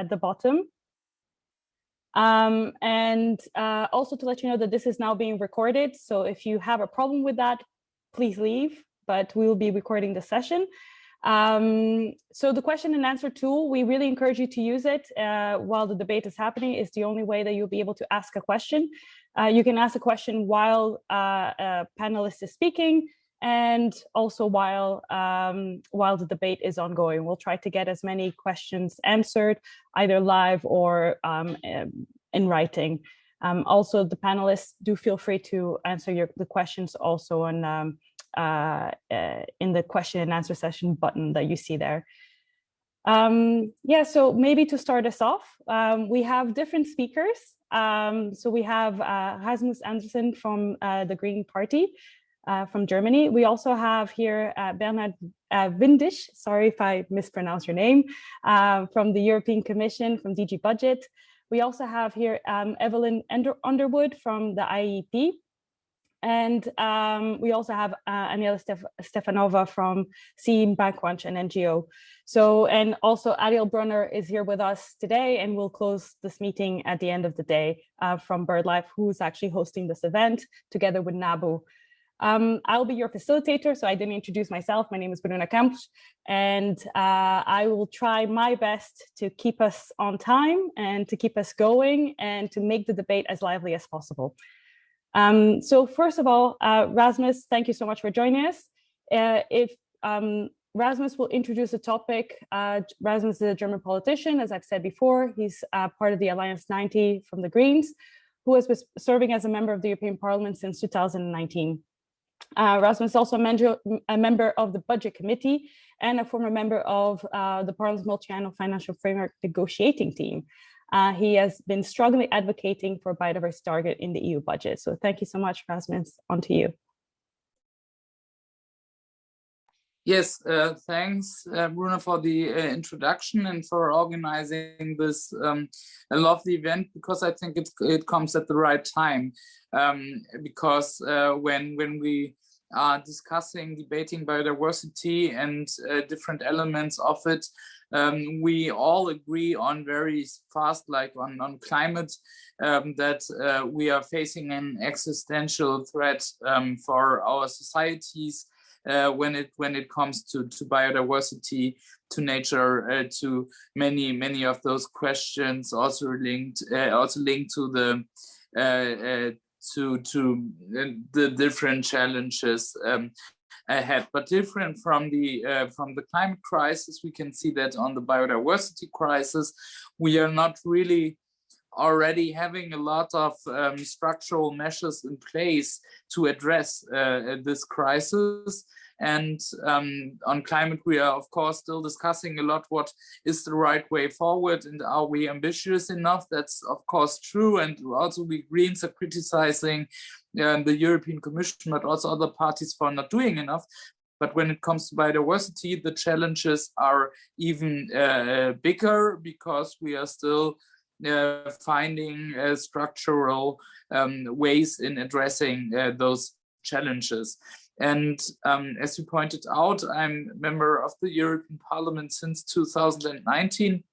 at the bottom. And also to let you know that this is now being recorded. So if you have a problem with that, please leave, but we will be recording the session. So the question and answer tool, we really encourage you to use it while the debate is happening. It's the only way that you'll be able to ask a question. You can ask a question while a panelist is speaking, and also while the debate is ongoing. We'll try to get as many questions answered, either live or in writing. Also, the panelists do feel free to answer the questions also on in the question and answer session button that you see there. Yeah, so maybe to start us off, we have different speakers. So we have Rasmus Andresen from the Green Party from Germany. We also have here Bernhard Windisch, sorry if I mispronounce your name, from the European Commission, from DG Budget. We also have here Evelyn Underwood from the IEEP. And we also have Anelia Stefanova from Bankwatch, an NGO. So, and also Ariel Brunner is here with us today, and we'll close this meeting at the end of the day from BirdLife, who's actually hosting this event together with NABU. I'll be your facilitator, so I didn't introduce myself. My name is Bruna Campos, and I will try my best to keep us on time and to keep us going and to make the debate as lively as possible. So first of all, Rasmus, thank you so much for joining us. Rasmus will introduce the topic. Rasmus is a German politician, as I've said before. He's part of the Alliance 90 from the Greens, who has been serving as a member of the European Parliament since 2019. Rasmus is also a member of the Budget Committee and a former member of the Parliament's Multi-Annual Financial Framework negotiating team. He has been strongly advocating for a biodiversity target in the EU budget. So thank you so much, Rasmus. On to you. Yes, thanks, Bruna, for the introduction and for organizing this a lovely event, because I think it comes at the right time. Because when we are debating biodiversity and different elements of it, we all agree on very fast, like on climate, that we are facing an existential threat for our societies when it comes to biodiversity, to nature, to many of those questions also linked to the different challenges ahead. But different from the climate crisis, we can see that on the biodiversity crisis, we are not really already having a lot of structural measures in place to address this crisis. And on climate, we are, of course, still discussing a lot what is the right way forward and are we ambitious enough? That's, of course, true. And also we Greens are criticizing the European Commission, but also other parties for not doing enough. But when it comes to biodiversity, the challenges are even bigger, because we are still finding structural ways in addressing those challenges. And as you pointed out, I'm a member of the European Parliament since 2019,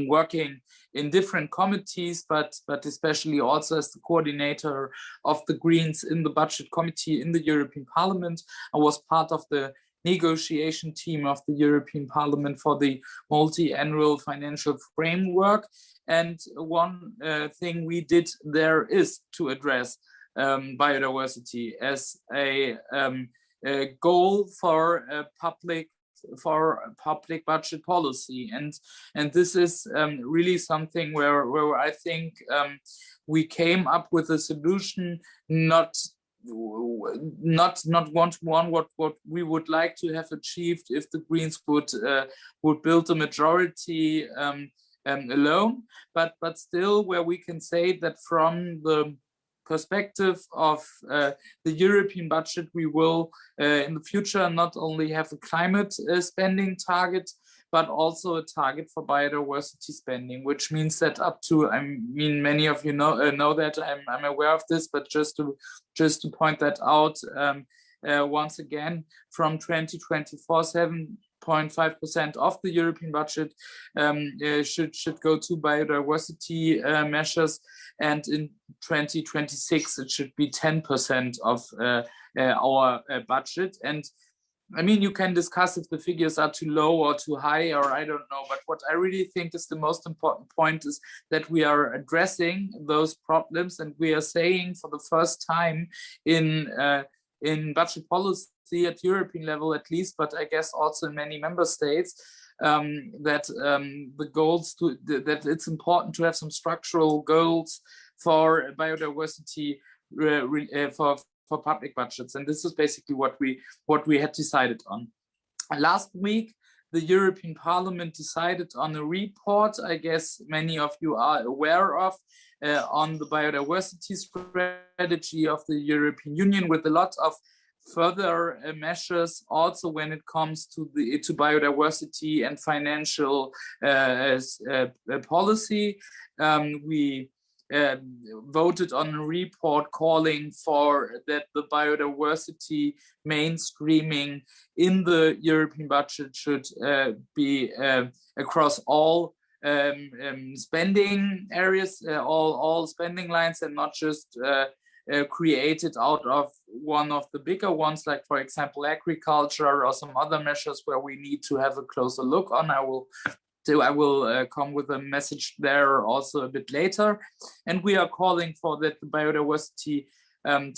working in different committees, but especially also as the coordinator of the Greens in the Budget Committee in the European Parliament. I was part of the negotiation team of the European Parliament for the multi-annual financial framework. And one thing we did there is to address biodiversity as a goal for public budget policy, and this is really something where I think we came up with a solution, not one-to-one what we would like to have achieved if the Greens would build a majority alone, but still where we can say that from the perspective of the European budget, we will in the future not only have a climate spending target, but also a target for biodiversity spending, which means that up to, I mean, many of you know that, I'm aware of this, but just to point that out once again, from 2024, 0.5% of the European budget should go to biodiversity measures, and in 2026 it should be 10% of our budget. And I mean, you can discuss if the figures are too low or too high, or I don't know, but what I really think is the most important point is that we are addressing those problems, and we are saying for the first time in budget policy at European level at least, but I guess also in many member states, that the goals that it's important to have some structural goals for biodiversity for public budgets, and this is basically what we had decided on. Last week, the European Parliament decided on a report, I guess many of you are aware of, on the biodiversity strategy of the European Union, with a lot of further measures also when it comes to biodiversity and financial policy. We voted on a report calling for that the biodiversity mainstreaming in the European budget should be across all spending areas, all spending lines, and not just created out of one of the bigger ones, like for example agriculture or some other measures where we need to have a closer look on. I will come with a message there also a bit later. And we are calling for that the biodiversity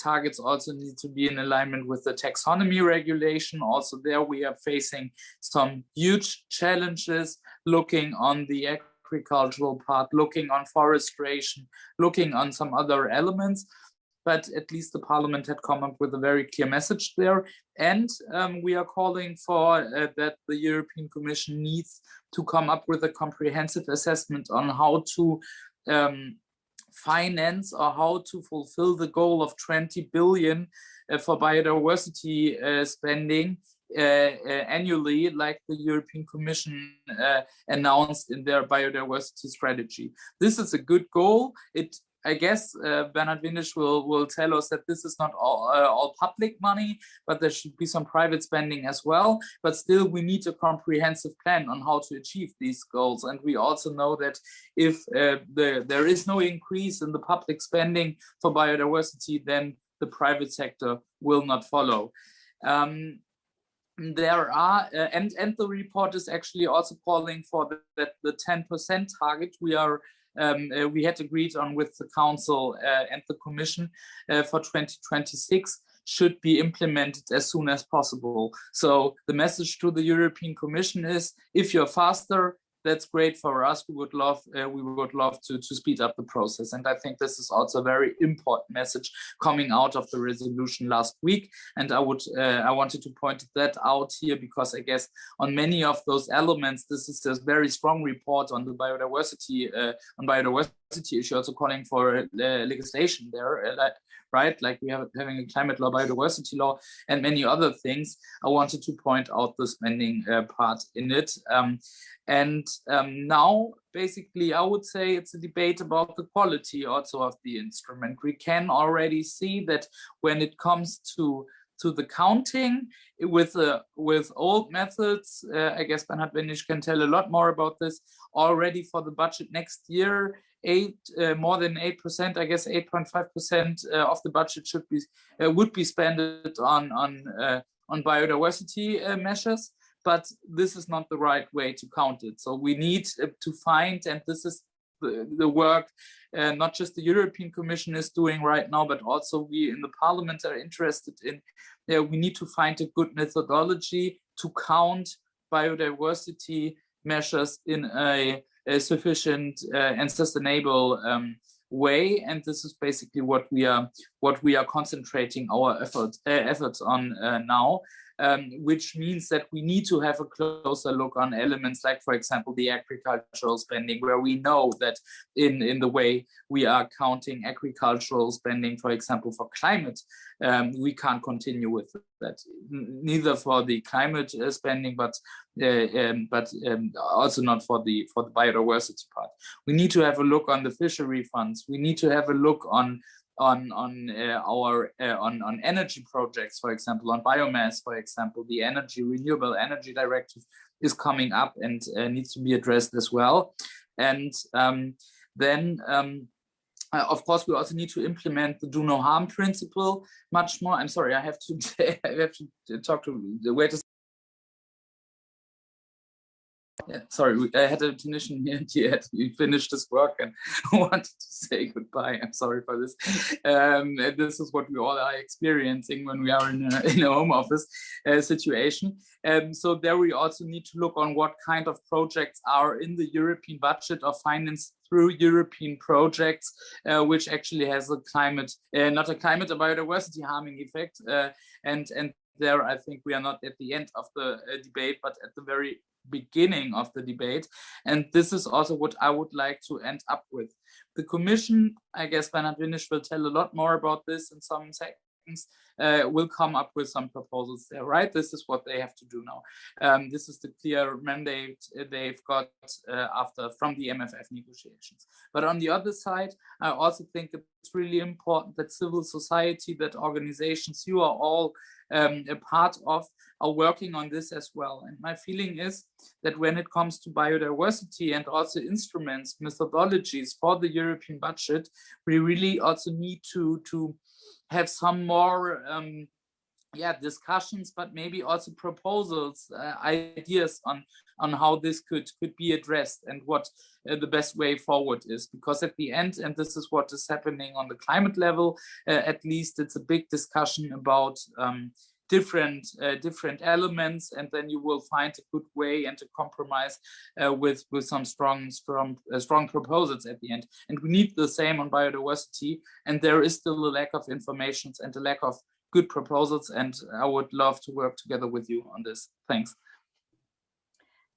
targets also need to be in alignment with the taxonomy regulation. Also there we are facing some huge challenges, looking on the agricultural part, looking on forestation, looking on some other elements. But at least the Parliament had come up with a very clear message there. And we are calling for that the European Commission needs to come up with a comprehensive assessment on how to finance or how to fulfill the goal of 20 billion for biodiversity spending annually, like the European Commission announced in their biodiversity strategy. This is a good goal. I guess Bernhard Windisch will tell us that this is not all public money, but there should be some private spending as well. But still, we need a comprehensive plan on how to achieve these goals. And we also know that if there is no increase in the public spending for biodiversity, then the private sector will not follow. There are, and the report is actually also calling for the 10% target we had agreed on with the Council and the Commission for 2026 should be implemented as soon as possible. So the message to the European Commission is, if you're faster, that's great for us. We would love to speed up the process. And I think this is also a very important message coming out of the resolution last week. And I wanted to point that out here because I guess on many of those elements, this is a very strong report on the biodiversity issue, also calling for legislation there, right? Like we have having a climate law, biodiversity law, and many other things. I wanted to point out the spending part in it. Now, basically, I would say it's a debate about the quality also of the instrument. We can already see that when it comes to the counting with old methods, I guess Bernhard Windisch can tell a lot more about this. Already for the budget next year, more than 8%, I guess 8.5% of the budget would be spent on biodiversity measures. But this is not the right way to count it. So we need to find, and this is the work not just the European Commission is doing right now, but also we in the Parliament are interested in. We need to find a good methodology to count biodiversity measures in a sufficient and sustainable way. And this is basically what we are concentrating our efforts on now. Which means that we need to have a closer look on elements like, for example, the agricultural spending, where we know that in the way we are counting agricultural spending, for example, for climate, we can't continue with that, neither for the climate spending, but also not for the biodiversity part. We need to have a look on the fishery funds. We need to have a look on on energy projects, for example, on biomass, for example. The renewable energy directive is coming up and needs to be addressed as well. And then of course, we also need to implement the do no harm principle much more. I'm sorry, I have to talk to the waiters. Yeah, sorry, I had a technician here and he finished his work and wanted to say goodbye. I'm sorry for this. And this is what we all are experiencing when we are in a home office situation. So there we also need to look on what kind of projects are in the European budget or financed through European projects, which actually has a climate, a biodiversity harming effect. And there, I think we are not at the end of the debate, but at the very beginning of the debate. And this is also what I would like to end up with. The Commission, I guess Bernhard Windisch will tell a lot more about this in some seconds, will come up with some proposals there, right? This is what they have to do now. This is the clear mandate they've got from the MFF negotiations. But on the other side, I also think it's really important that civil society, that organizations you are all a part of, are working on this as well. And my feeling is that when it comes to biodiversity and also instruments, methodologies for the European budget, we really also need to have some more discussions, but maybe also proposals, ideas on how this could be addressed and what the best way forward is. Because at the end, and this is what is happening on the climate level, at least it's a big discussion about different elements, and then you will find a good way and a compromise with some strong proposals at the end. And we need the same on biodiversity, and there is still a lack of information and a lack of good proposals, and I would love to work together with you on this. Thanks.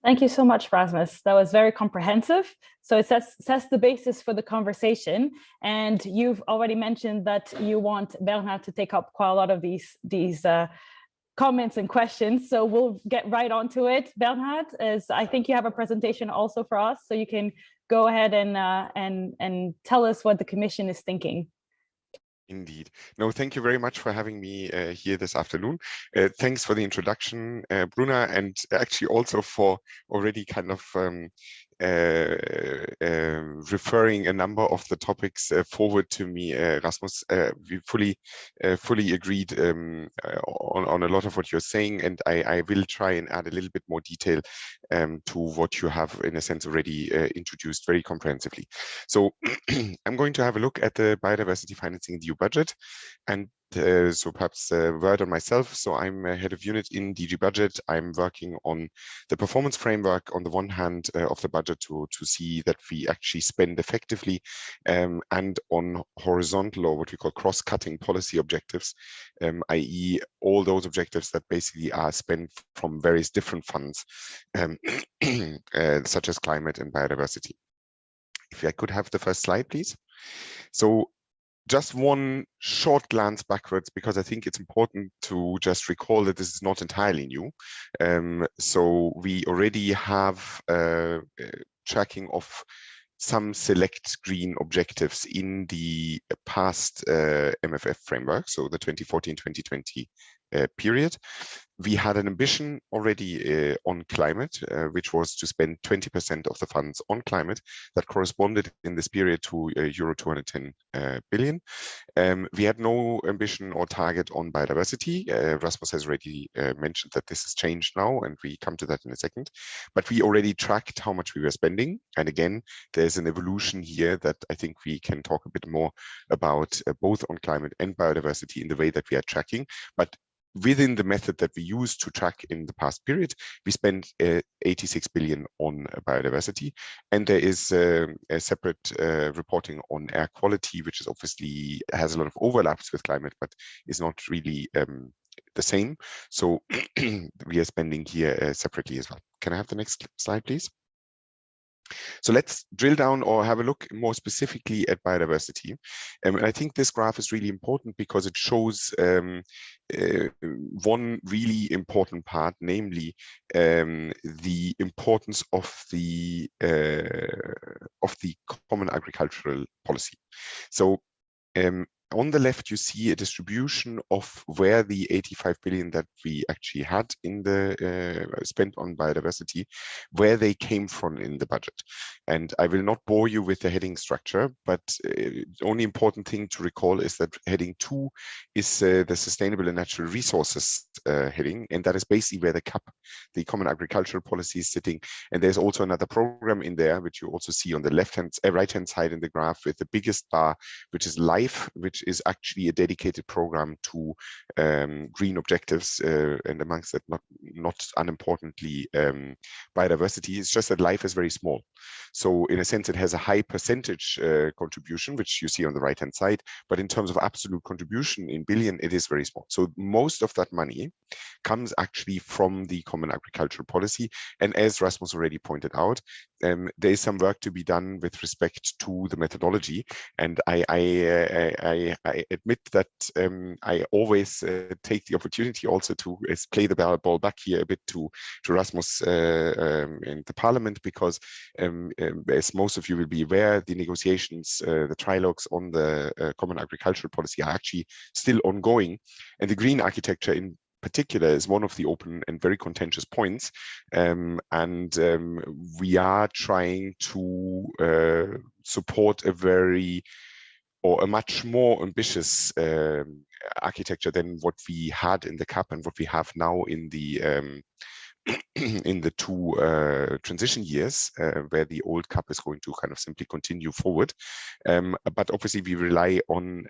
Thank you so much, Rasmus. That was very comprehensive. So it sets the basis for the conversation. And you've already mentioned that you want Bernhard to take up quite a lot of these comments and questions. So we'll get right onto it. Bernhard, as I think you have a presentation also for us, so you can go ahead and tell us what the Commission is thinking. Indeed. No, thank you very much for having me here this afternoon. Thanks for the introduction, Bruna, and actually also for already kind of referring a number of the topics forward to me, Rasmus. We fully agreed on a lot of what you're saying, and I will try and add a little bit more detail to what you have, in a sense, already introduced very comprehensively. So I'm going to have a look at the biodiversity financing in the EU budget, and so perhaps a word on myself. So I'm a head of unit in DG Budget. I'm working on the performance framework on the one hand of the budget to see that we actually spend effectively, and on horizontal, or what we call cross-cutting policy objectives, i.e. all those objectives that basically are spent from various different funds, such as climate and biodiversity. If I could have the first slide, please. So just one short glance backwards, because I think it's important to just recall that this is not entirely new. So we already have tracking of some select green objectives in the past MFF framework, so the 2014-2020 period. We had an ambition already on climate, which was to spend 20% of the funds on climate. That corresponded in this period to euro 210 billion. We had no ambition or target on biodiversity. Rasmus has already mentioned that this has changed now, and we come to that in a second. But we already tracked how much we were spending. And again, there's an evolution here that I think we can talk a bit more about, both on climate and biodiversity in the way that we are tracking. But within the method that we used to track in the past period, we spent 86 billion on biodiversity, and there is a separate reporting on air quality, which is obviously has a lot of overlaps with climate, but is not really the same. So we are spending here separately as well. Can I have the next slide, please? So let's drill down or have a look more specifically at biodiversity. And I think this graph is really important because it shows one really important part, namely the importance of the common agricultural policy. So on the left, you see a distribution of where the 85 billion that we actually had in the spent on biodiversity, where they came from in the budget. And I will not bore you with the heading structure, but the only important thing to recall is that heading 2 is the sustainable and natural resources heading, and that is basically where the CAP, the Common Agricultural Policy, is sitting. And there's also another program in there, which you also see on the right-hand side in the graph with the biggest bar, which is LIFE, which is actually a dedicated program to green objectives, and amongst that, not unimportantly, biodiversity. It's just that LIFE is very small. So in a sense, it has a high percentage contribution, which you see on the right-hand side, but in terms of absolute contribution in billion, it is very small. So most of that money comes actually from the Common Agricultural Policy. And as Rasmus already pointed out, there is some work to be done with respect to the methodology. And I admit that I always take the opportunity also to play the ball back here a bit to Rasmus in the Parliament, because as most of you will be aware, the negotiations, the trilogues on the Common Agricultural Policy are actually still ongoing. And the green architecture in particular is one of the open and very contentious points, and we are trying to support a much more ambitious architecture than what we had in the CAP and what we have now in the in the two transition years, where the old CAP is going to kind of simply continue forward. But obviously we rely on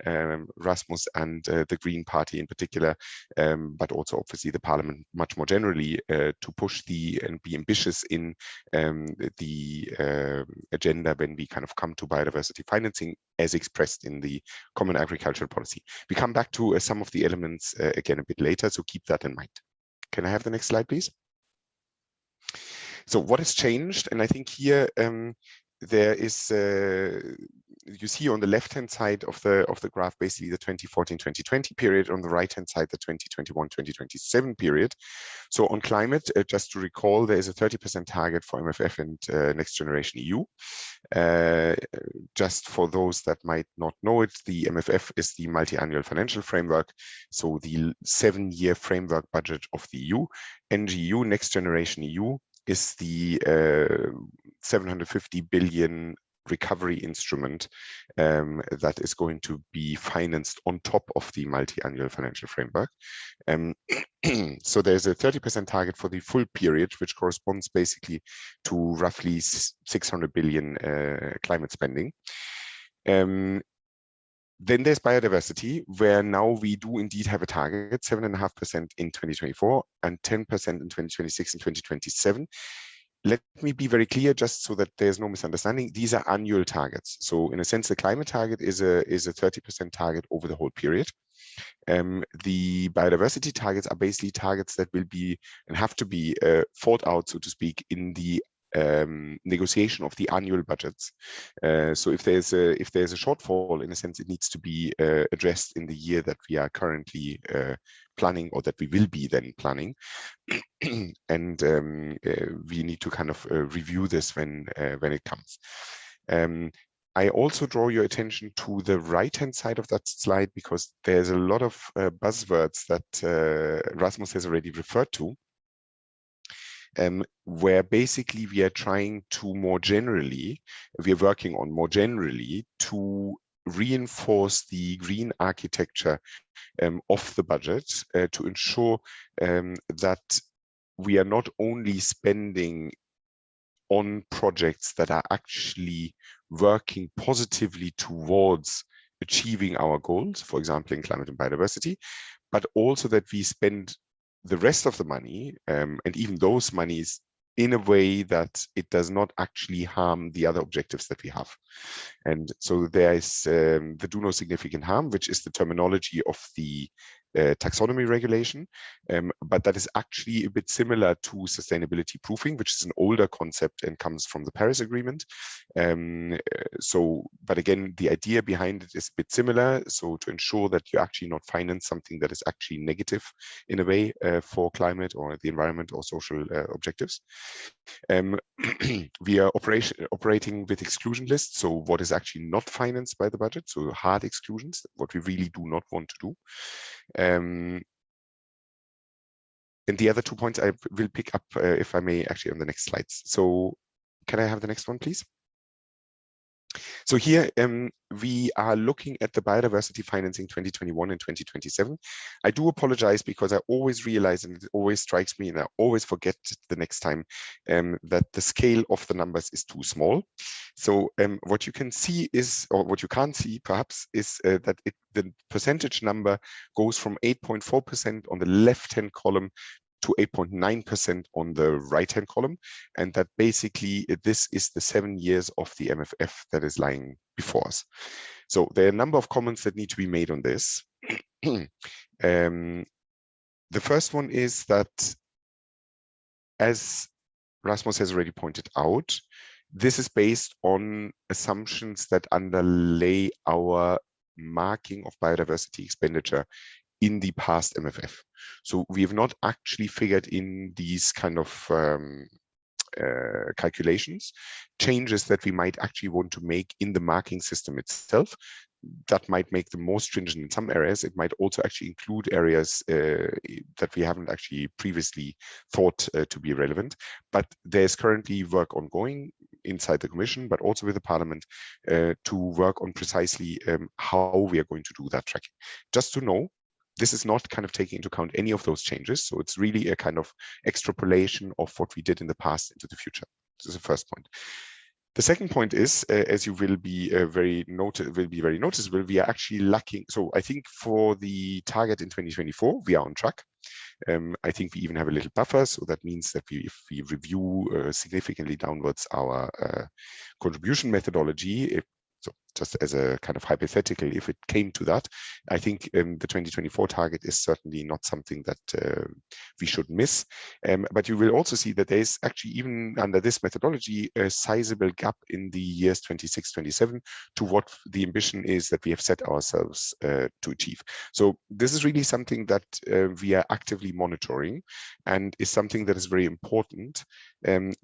Rasmus and the Green Party in particular, but also obviously the Parliament much more generally, to push and be ambitious in the agenda when we kind of come to biodiversity financing as expressed in the Common Agricultural Policy. We come back to some of the elements again a bit later, so keep that in mind. Can I have the next slide, please? So what has changed? And I think here there is, you see on the left-hand side of the graph, basically the 2014-2020 period, on the right-hand side, the 2021-2027 period. So on climate, just to recall, there is a 30% target for MFF and Next Generation EU. Just for those that might not know it, the MFF is the multi-annual financial framework, so the 7-year framework budget of the EU. NGEU, Next Generation EU, is the 750 billion recovery instrument that is going to be financed on top of the multi-annual financial framework. So there's a 30% target for the full period, which corresponds basically to roughly 600 billion climate spending. Then there's biodiversity, where now we do indeed have a target, 7.5% in 2024 and 10% in 2026 and 2027. Let me be very clear, just so that there's no misunderstanding. These are annual targets. So in a sense, the climate target is a 30% target over the whole period. The biodiversity targets are basically targets that will be and have to be fought out, so to speak, in the negotiation of the annual budgets. So if there's a shortfall, in a sense, it needs to be addressed in the year that we are currently planning, or that we will be then planning. And we need to kind of review this when it comes. I also draw your attention to the right-hand side of that slide, because there's a lot of buzzwords that Rasmus has already referred to, where basically we are trying to we are working on more generally to reinforce the green architecture of the budget, to ensure that we are not only spending on projects that are actually working positively towards achieving our goals, for example, in climate and biodiversity, but also that we spend the rest of the money, and even those monies, in a way that it does not actually harm the other objectives that we have. And so there is the do no significant harm, which is the terminology of the taxonomy regulation, but that is actually a bit similar to sustainability proofing, which is an older concept and comes from the Paris Agreement. But again, the idea behind it is a bit similar. So to ensure that you actually not finance something that is actually negative in a way for climate or the environment or social objectives. We are operating with exclusion lists. So what is actually not financed by the budget? So hard exclusions, what we really do not want to do. And the other 2 points I will pick up, if I may, actually on the next slides. So can I have the next one, please? So here we are looking at the biodiversity financing 2021 and 2027. I do apologize because I always realize, and it always strikes me, and I always forget the next time, that the scale of the numbers is too small. So what you can see is, or what you can't see perhaps, is that the percentage number goes from 8.4% on the left-hand column to 8.9% on the right-hand column, and that basically this is the 7 years of the MFF that is lying before us. So there are a number of comments that need to be made on this. The first one is that, as Rasmus has already pointed out, this is based on assumptions that underlay our marking of biodiversity expenditure in the past MFF. So we have not actually figured in these kind of calculations, changes that we might actually want to make in the marking system itself. That might make them more stringent in some areas. It might also actually include areas that we haven't actually previously thought to be relevant. But there's currently work ongoing inside the Commission, but also with the Parliament, to work on precisely how we are going to do that tracking. Just to know, this is not kind of taking into account any of those changes. So it's really a kind of extrapolation of what we did in the past into the future. This is the first point. The second point is, as you will be very noticeable, we are actually lacking. So I think for the target in 2024, we are on track. I think we even have a little buffer. So that means that if we review significantly downwards our contribution methodology, so just as a kind of hypothetical, if it came to that, I think the 2024 target is certainly not something that we should miss. But you will also see that there is actually, even under this methodology, a sizable gap in the years 26, 27 to what the ambition is that we have set ourselves to achieve. So this is really something that we are actively monitoring, and is something that is very important,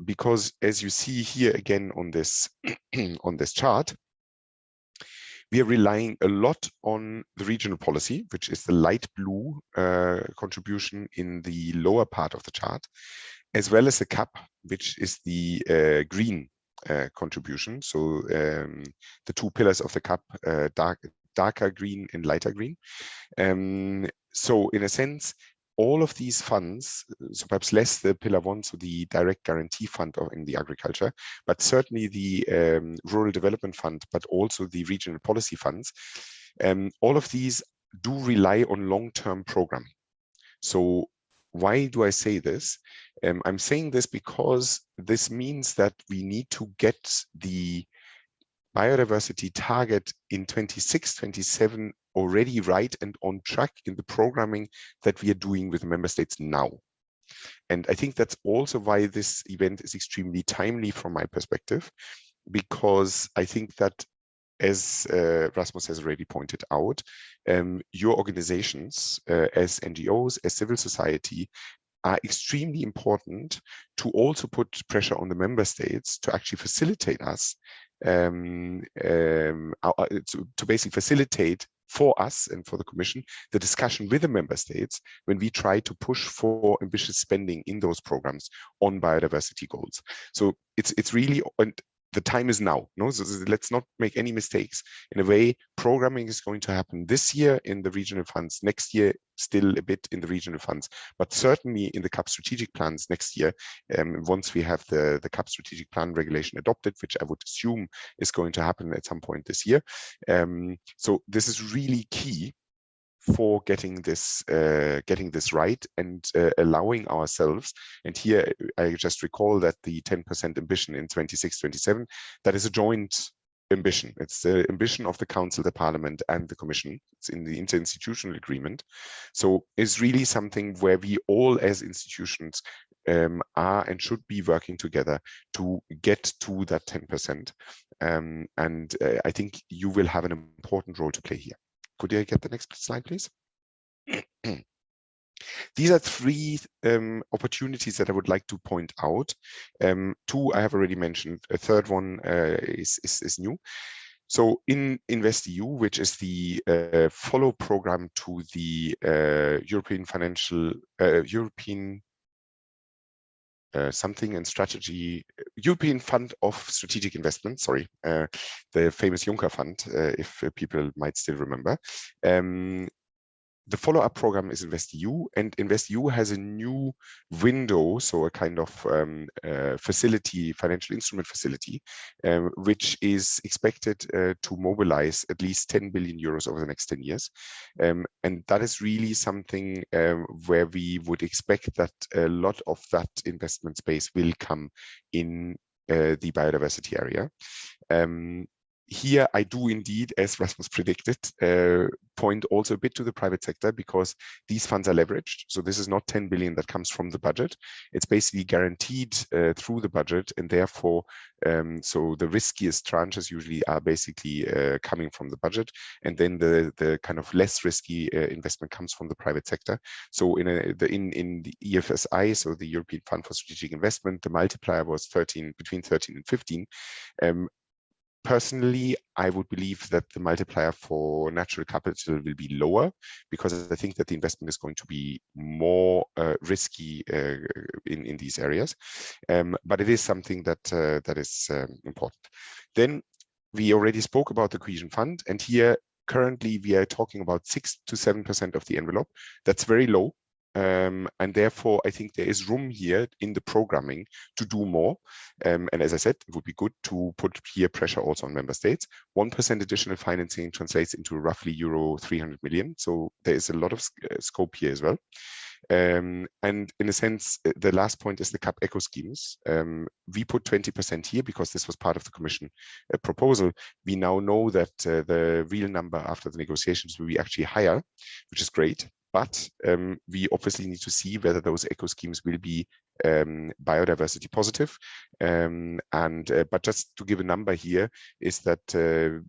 because as you see here again on this on this chart, we are relying a lot on the regional policy, which is the light blue contribution in the lower part of the chart, as well as the CAP, which is the green contribution. So the two pillars of the CAP, darker green and lighter green. So in a sense, all of these funds, so perhaps less the pillar one, so the direct guarantee fund in the agriculture, but certainly the rural development fund, but also the regional policy funds, all of these do rely on long-term programming. So why do I say this? I'm saying this because this means that we need to get the biodiversity target in 26, 27 already right and on track in the programming that we are doing with the member states now. And I think that's also why this event is extremely timely from my perspective, because I think that, as Rasmus has already pointed out, your organizations as NGOs, as civil society, are extremely important to also put pressure on the member states to actually facilitate us, to basically facilitate for us and for the Commission the discussion with the member states when we try to push for ambitious spending in those programs on biodiversity goals. So it's really, and the time is now. No, so let's not make any mistakes. In a way, programming is going to happen this year in the regional funds, next year still a bit in the regional funds, but certainly in the CAP strategic plans next year, once we have the CAP strategic plan regulation adopted, which I would assume is going to happen at some point this year. So this is really key for getting this right and allowing ourselves. And here I just recall that the 10% ambition in 26-27, that is a joint ambition. It's the ambition of the Council, the Parliament, and the Commission. It's in the interinstitutional agreement. So it's really something where we all as institutions are and should be working together to get to that 10%. I think you will have an important role to play here. Could I get the next slide, please? These are three opportunities that I would like to point out. Two I have already mentioned. A third one is new. So in InvestEU, which is the follow program to the European something and strategy, European Fund of Strategic Investment, sorry, the famous Juncker Fund, if people might still remember. The follow-up program is InvestEU, and InvestEU has a new window, so a kind of facility, financial instrument facility, which is expected to mobilize at least 10 billion euros over the next 10 years. And that is really something where we would expect that a lot of that investment space will come in the biodiversity area. Here, I do indeed, as Rasmus predicted, point also a bit to the private sector, because these funds are leveraged. So this is not 10 billion that comes from the budget. It's basically guaranteed through the budget, and therefore, so the riskiest tranches usually are basically coming from the budget, and then the kind of less risky investment comes from the private sector. So in the EFSI, so the European Fund for Strategic Investment, the multiplier was between 13 and 15. Personally, I would believe that the multiplier for natural capital will be lower, because I think that the investment is going to be more risky in these areas. But it is something that is important. Then we already spoke about the cohesion fund, and here currently we are talking about 6 to 7% of the envelope. That's very low. And therefore, I think there is room here in the programming to do more. And as I said, it would be good to put here pressure also on member states. 1% additional financing translates into roughly euro 300 million. So there is a lot of scope here as well. And in a sense, the last point is the CAP eco schemes. We put 20% here because this was part of the Commission proposal. We now know that the real number after the negotiations will be actually higher, which is great. But we obviously need to see whether those eco schemes will be biodiversity positive. But just to give a number here is that the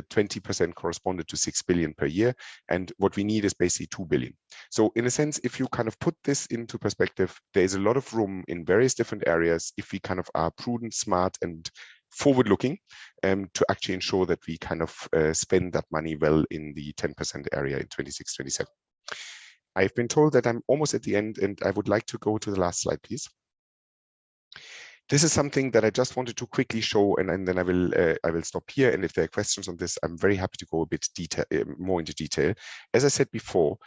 20% corresponded to 6 billion per year. And what we need is basically 2 billion. So in a sense, if you kind of put this into perspective, there is a lot of room in various different areas if we kind of are prudent, smart, and forward-looking to actually ensure that we kind of spend that money well in the 10% area in 26-27. I've been told that I'm almost at the end, and I would like to go to the last slide, please. This is something that I just wanted to quickly show, and then I will stop here. And if there are questions on this, I'm very happy to go a bit more into detail. As I said before,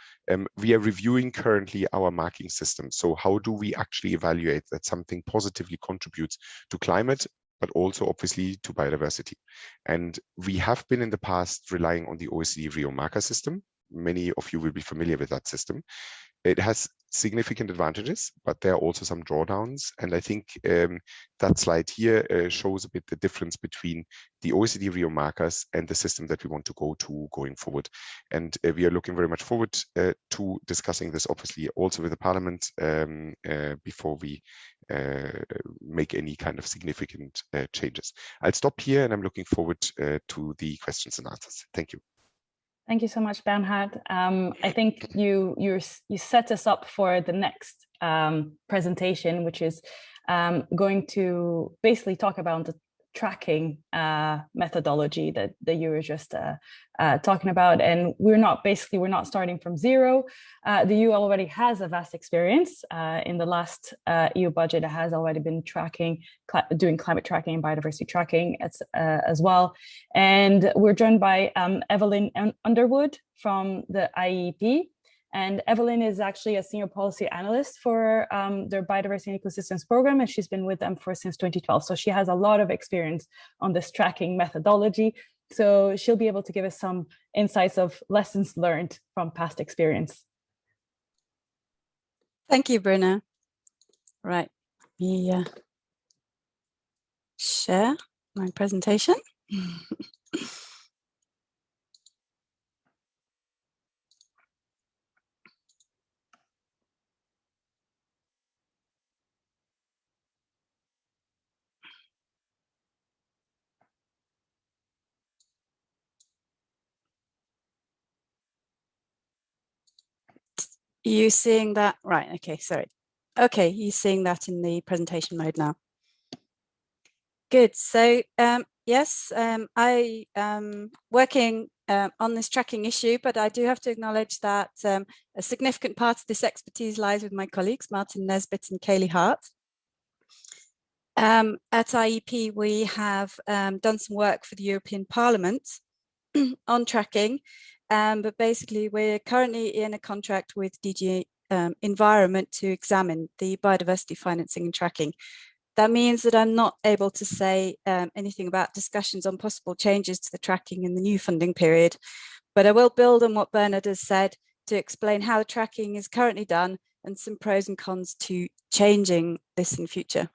we are reviewing currently our marking system. So how do we actually evaluate that something positively contributes to climate, but also obviously to biodiversity? And we have been in the past relying on the OECD Rio marker system. Many of you will be familiar with that system. It has significant advantages, but there are also some drawdowns. And I think that slide here shows a bit the difference between the OECD Rio markers and the system that we want to go to going forward. And we are looking very much forward to discussing this, obviously, also with the Parliament before we make any kind of significant changes. I'll stop here, and I'm looking forward to the questions and answers. Thank you. Thank you so much, Bernhard. I think you set us up for the next presentation, which is going to basically talk about the tracking methodology that you were just talking about. And we're not starting from zero. The EU already has a vast experience. In the last EU budget, it has already been doing climate tracking and biodiversity tracking as well. And we're joined by Evelyn Underwood from the IEEP. And Evelyn is actually a senior policy analyst for their biodiversity and ecosystems program, and she's been with them since 2012. So she has a lot of experience on this tracking methodology. So she'll be able to give us some insights of lessons learned from past experience. Thank you, Bruna. Right, let me share my presentation. You seeing that? Right, okay, sorry. Okay, you're seeing that in the presentation mode now. Good, so yes, I am working on this tracking issue, but I do have to acknowledge that a significant part of this expertise lies with my colleagues, Martin Nesbitt and Kaylee Hart. At IEP, we have done some work for the European Parliament on tracking, but basically we're currently in a contract with DG Environment to examine the biodiversity financing and tracking. That means that I'm not able to say anything about discussions on possible changes to the tracking in the new funding period, but I will build on what Bernhard has said to explain how the tracking is currently done and some pros and cons to changing this in future.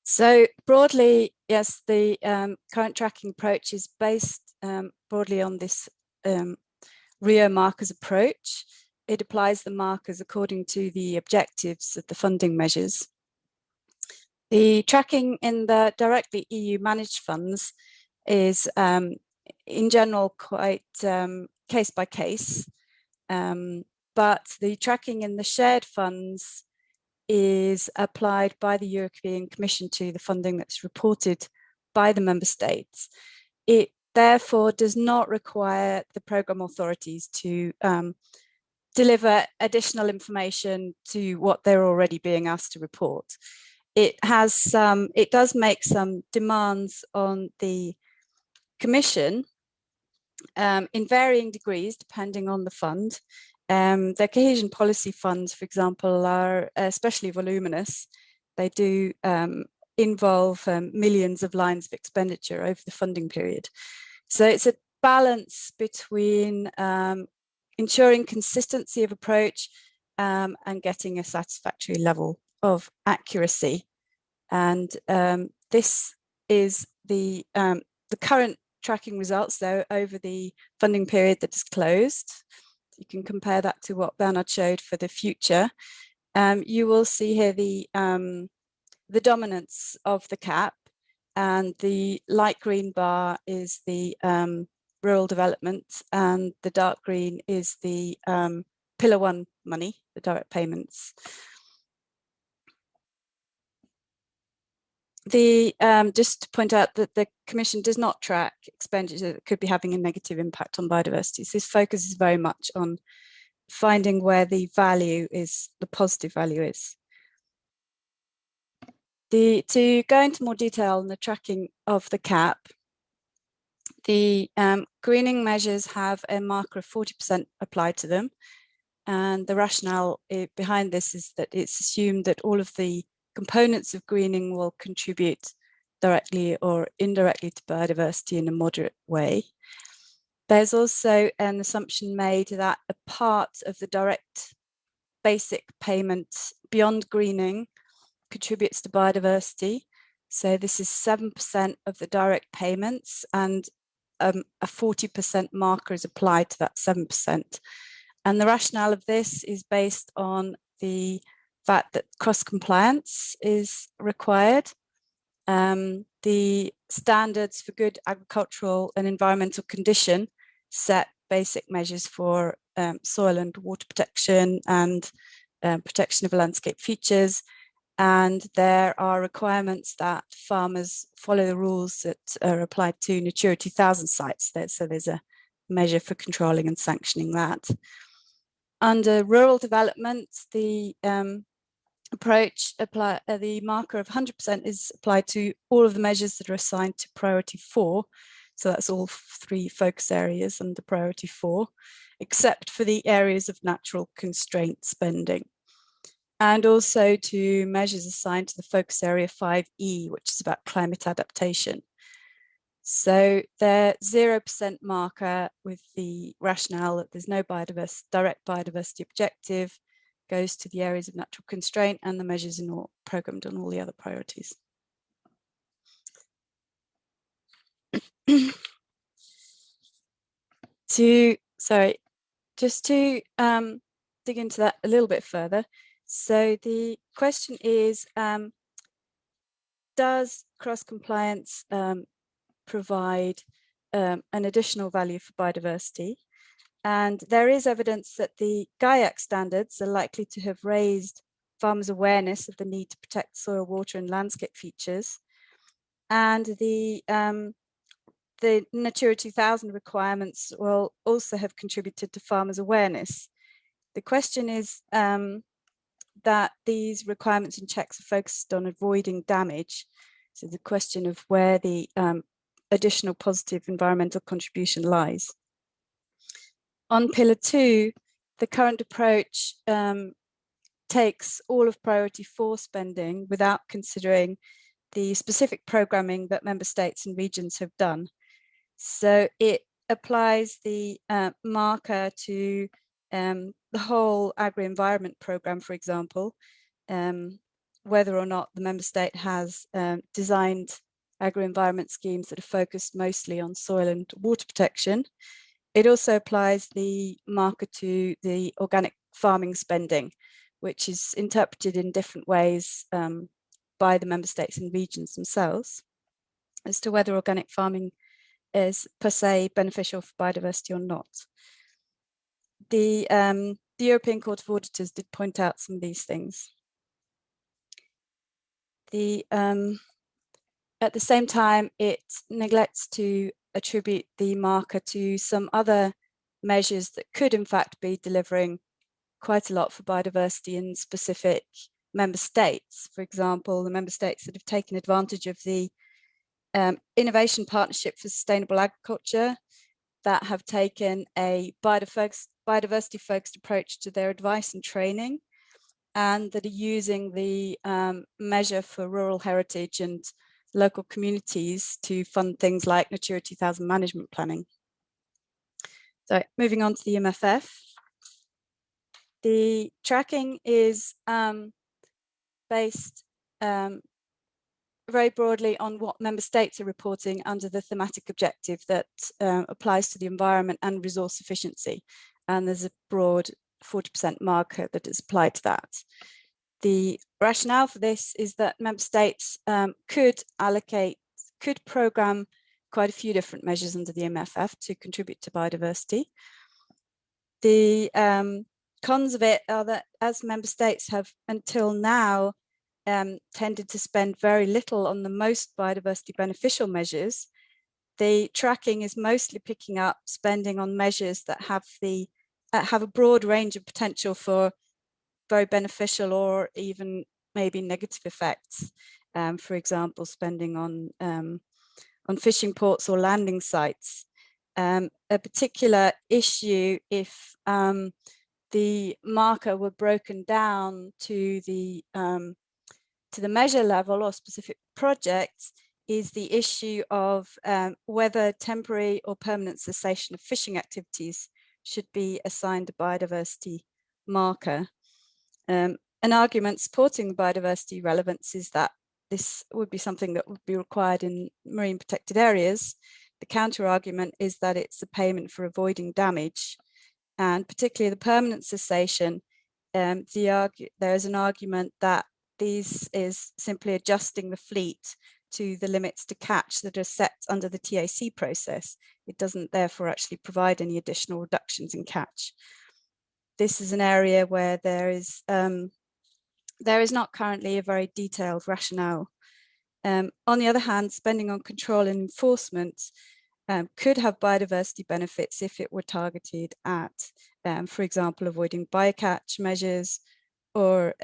So broadly, yes, the current tracking approach is based broadly on this RIO markers approach. It applies the markers according to the objectives of the funding measures. The tracking in the directly EU managed funds is in general quite case by case, but the tracking in the shared funds is applied by the European Commission to the funding that's reported by the member states. It therefore does not require the programme authorities to deliver additional information to what they're already being asked to report. It does make some demands on the Commission in varying degrees depending on the fund. The cohesion policy funds, for example, are especially voluminous. They do involve millions of lines of expenditure over the funding period. So it's a balance between ensuring consistency of approach and getting a satisfactory level of accuracy. And this is the current tracking results, though, over the funding period that is closed. You can compare that to what Bernhard showed for the future. You will see here the dominance of the cap, and the light green bar is the rural development, and the dark green is the Pillar 1 money, the direct payments. Just to point out that the Commission does not track expenditure that could be having a negative impact on biodiversity. So this focus is very much on finding where the value is, the positive value is. To go into more detail on the tracking of the cap, the greening measures have a marker of 40% applied to them. And the rationale behind this is that it's assumed that all of the components of greening will contribute directly or indirectly to biodiversity in a moderate way. There's also an assumption made that a part of the direct basic payment beyond greening contributes to biodiversity. So this is 7% of the direct payments, and a 40% marker is applied to that 7%. And the rationale of this is based on the fact that cross-compliance is required. The standards for good agricultural and environmental condition set basic measures for soil and water protection and protection of landscape features. And there are requirements that farmers follow the rules that are applied to Natura 2000 sites. So there's a measure for controlling and sanctioning that. Under rural development, the approach, the marker of 100% is applied to all of the measures that are assigned to priority 4. So that's all 3 focus areas under priority 4, except for the areas of natural constraint spending. And also to measures assigned to the focus area 5E, which is about climate adaptation. So the 0% marker with the rationale that there's no direct biodiversity objective goes to the areas of natural constraint, and the measures are not programmed on all the other priorities. Just to dig into that a little bit further. So the question is, does cross-compliance provide an additional value for biodiversity? And there is evidence that the GAIAC standards are likely to have raised farmers' awareness of the need to protect soil, water, and landscape features. And the Natura 2000 requirements will also have contributed to farmers' awareness. The question is that these requirements and checks are focused on avoiding damage. So the question of where the additional positive environmental contribution lies. On Pillar 2, the current approach takes all of priority 4 spending without considering the specific programming that member states and regions have done. So it applies the marker to the whole agri-environment programme, for example, whether or not the member state has designed agri-environment schemes that are focused mostly on soil and water protection. It also applies the marker to the organic farming spending, which is interpreted in different ways by the member states and regions themselves as to whether organic farming is per se beneficial for biodiversity or not. The European Court of Auditors did point out some of these things. At the same time, it neglects to attribute the marker to some other measures that could in fact be delivering quite a lot for biodiversity in specific member states. For example, the member states that have taken advantage of the Innovation Partnership for Sustainable Agriculture, that have taken a biodiversity-focused approach to their advice and training, and that are using the measure for rural heritage and local communities to fund things like Natura 2000 management planning. So moving on to the MFF. The tracking is based very broadly on what member states are reporting under the thematic objective that applies to the environment and resource efficiency. And there's a broad 40% marker that is applied to that. The rationale for this is that member states could program quite a few different measures under the MFF to contribute to biodiversity. The cons of it are that as member states have until now tended to spend very little on the most biodiversity beneficial measures, the tracking is mostly picking up spending on measures that have a broad range of potential for very beneficial or even maybe negative effects. For example, spending on fishing ports or landing sites. A particular issue if the marker were broken down to the measure level or specific projects is the issue of whether temporary or permanent cessation of fishing activities should be assigned a biodiversity marker. An argument supporting the biodiversity relevance is that this would be something that would be required in marine protected areas. The counter argument is that it's a payment for avoiding damage, and particularly the permanent cessation. There is an argument that this is simply adjusting the fleet to the limits to catch that are set under the TAC process. It doesn't therefore actually provide any additional reductions in catch. This is an area where there is not currently a very detailed rationale. On the other hand, spending on control and enforcement could have biodiversity benefits if it were targeted at, for example, avoiding bycatch measures or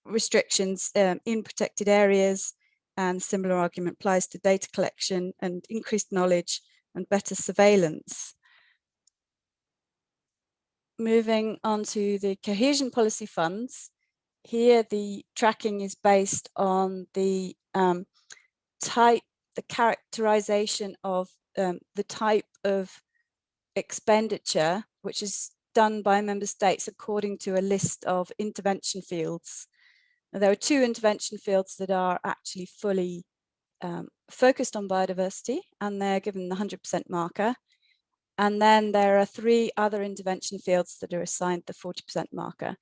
restrictions in protected areas, and similar argument applies to data collection and increased knowledge and better surveillance. Moving on to the cohesion policy funds, here the tracking is based on the characterization of the type of expenditure, which is done by member states according to a list of intervention fields. Now, there are 2 intervention fields that are actually fully focused on biodiversity, and they're given the 100% marker. And then there are 3 other intervention fields that are assigned the 40% marker.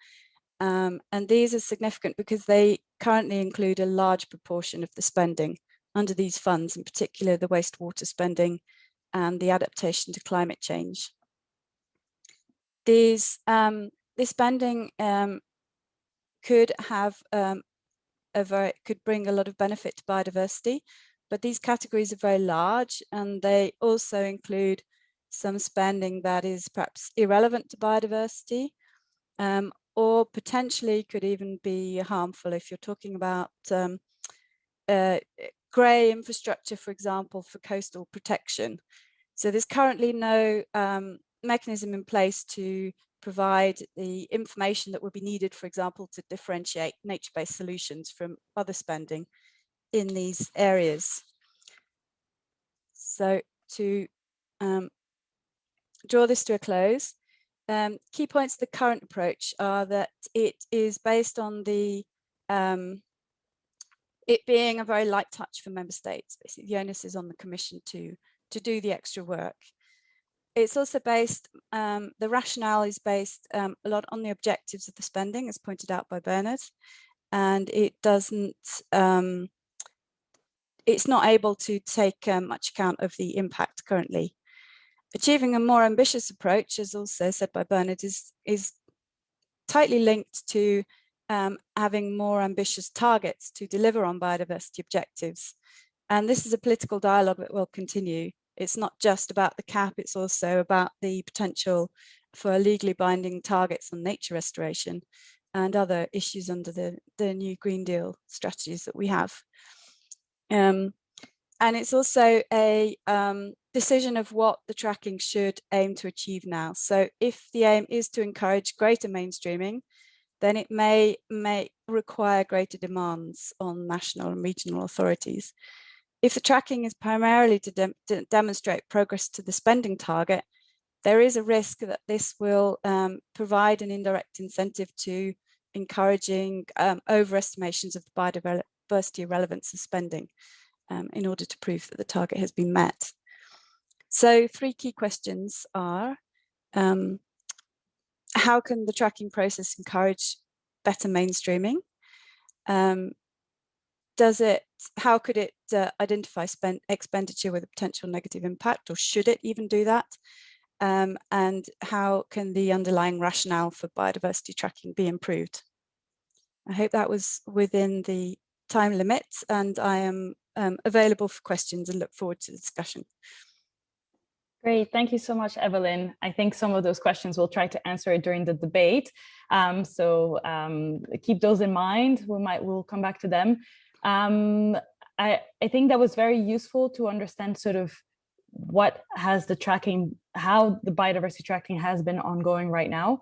And these are significant because they currently include a large proportion of the spending under these funds, in particular the wastewater spending and the adaptation to climate change. This spending could have could bring a lot of benefit to biodiversity, but these categories are very large, and they also include some spending that is perhaps irrelevant to biodiversity, or potentially could even be harmful if you're talking about grey infrastructure, for example, for coastal protection. So there's currently no mechanism in place to provide the information that would be needed, for example, to differentiate nature-based solutions from other spending in these areas. So to draw this to a close, key points of the current approach are that it is based on the it being a very light touch for member states. Basically, the onus is on the Commission to do the extra work. It's also based, the rationale is based a lot on the objectives of the spending, as pointed out by Bernhard, and it doesn't, it's not able to take much account of the impact currently. Achieving a more ambitious approach, as also said by Bernhard, is tightly linked to having more ambitious targets to deliver on biodiversity objectives. And this is a political dialogue that will continue. It's not just about the cap, it's also about the potential for legally binding targets on nature restoration and other issues under the new Green Deal strategies that we have. And it's also a decision of what the tracking should aim to achieve now. So if the aim is to encourage greater mainstreaming, then it may require greater demands on national and regional authorities. If the tracking is primarily to demonstrate progress to the spending target, there is a risk that this will provide an indirect incentive to encouraging overestimations of the biodiversity relevance of spending in order to prove that the target has been met. So 3 key questions are, how can the tracking process encourage better mainstreaming? How could it identify expenditure with a potential negative impact, or should it even do that? And how can the underlying rationale for biodiversity tracking be improved? I hope that was within the time limits, and I am available for questions and look forward to the discussion. Great, thank you so much, Evelyn. I think some of those questions we'll try to answer during the debate. So keep those in mind. We'll come back to them. I think that was very useful to understand sort of what has the tracking, how the biodiversity tracking has been ongoing right now.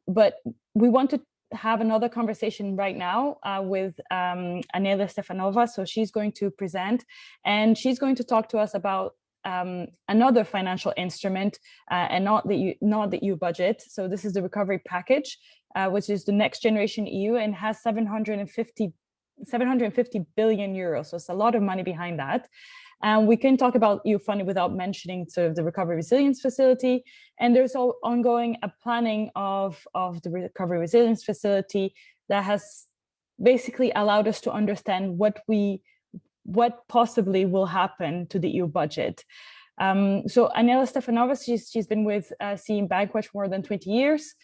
But we want to have another conversation right now with Anelia Stefanova. So she's going to present, and she's going to talk to us about another financial instrument and not the EU budget. So this is the recovery package, which is the Next Generation EU, and has 750 billion euros. So it's a lot of money behind that. We can talk about EU funding without mentioning sort of the Recovery Resilience Facility. And there's ongoing a planning of the Recovery Resilience Facility that has basically allowed us to understand what possibly will happen to the EU budget. So Anelia Stefanova, she's been with CE Bankwatch for more than 20 years.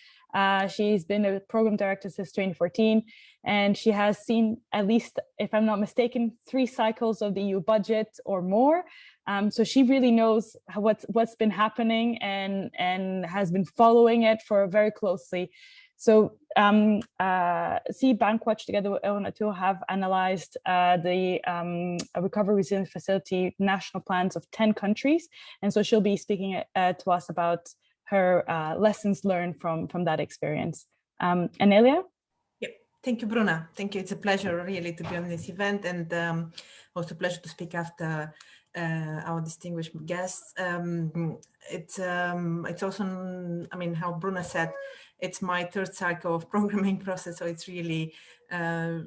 She's been a program director since 2014, and she has seen, at least, if I'm not mistaken, 3 cycles of the EU budget or more. So she really knows what's been happening and has been following it very closely. So CE Bankwatch together with EuroNatur have analyzed the Recovery Resilience Facility national plans of 10 countries. And so she'll be speaking to us about her lessons learned from that experience. Anelia? Yep. Thank you, Bruna. Thank you. It's a pleasure really to be on this event, and also a pleasure to speak after our distinguished guests. It's also, I mean, how Bruna said, it's my third cycle of programming process, so it's really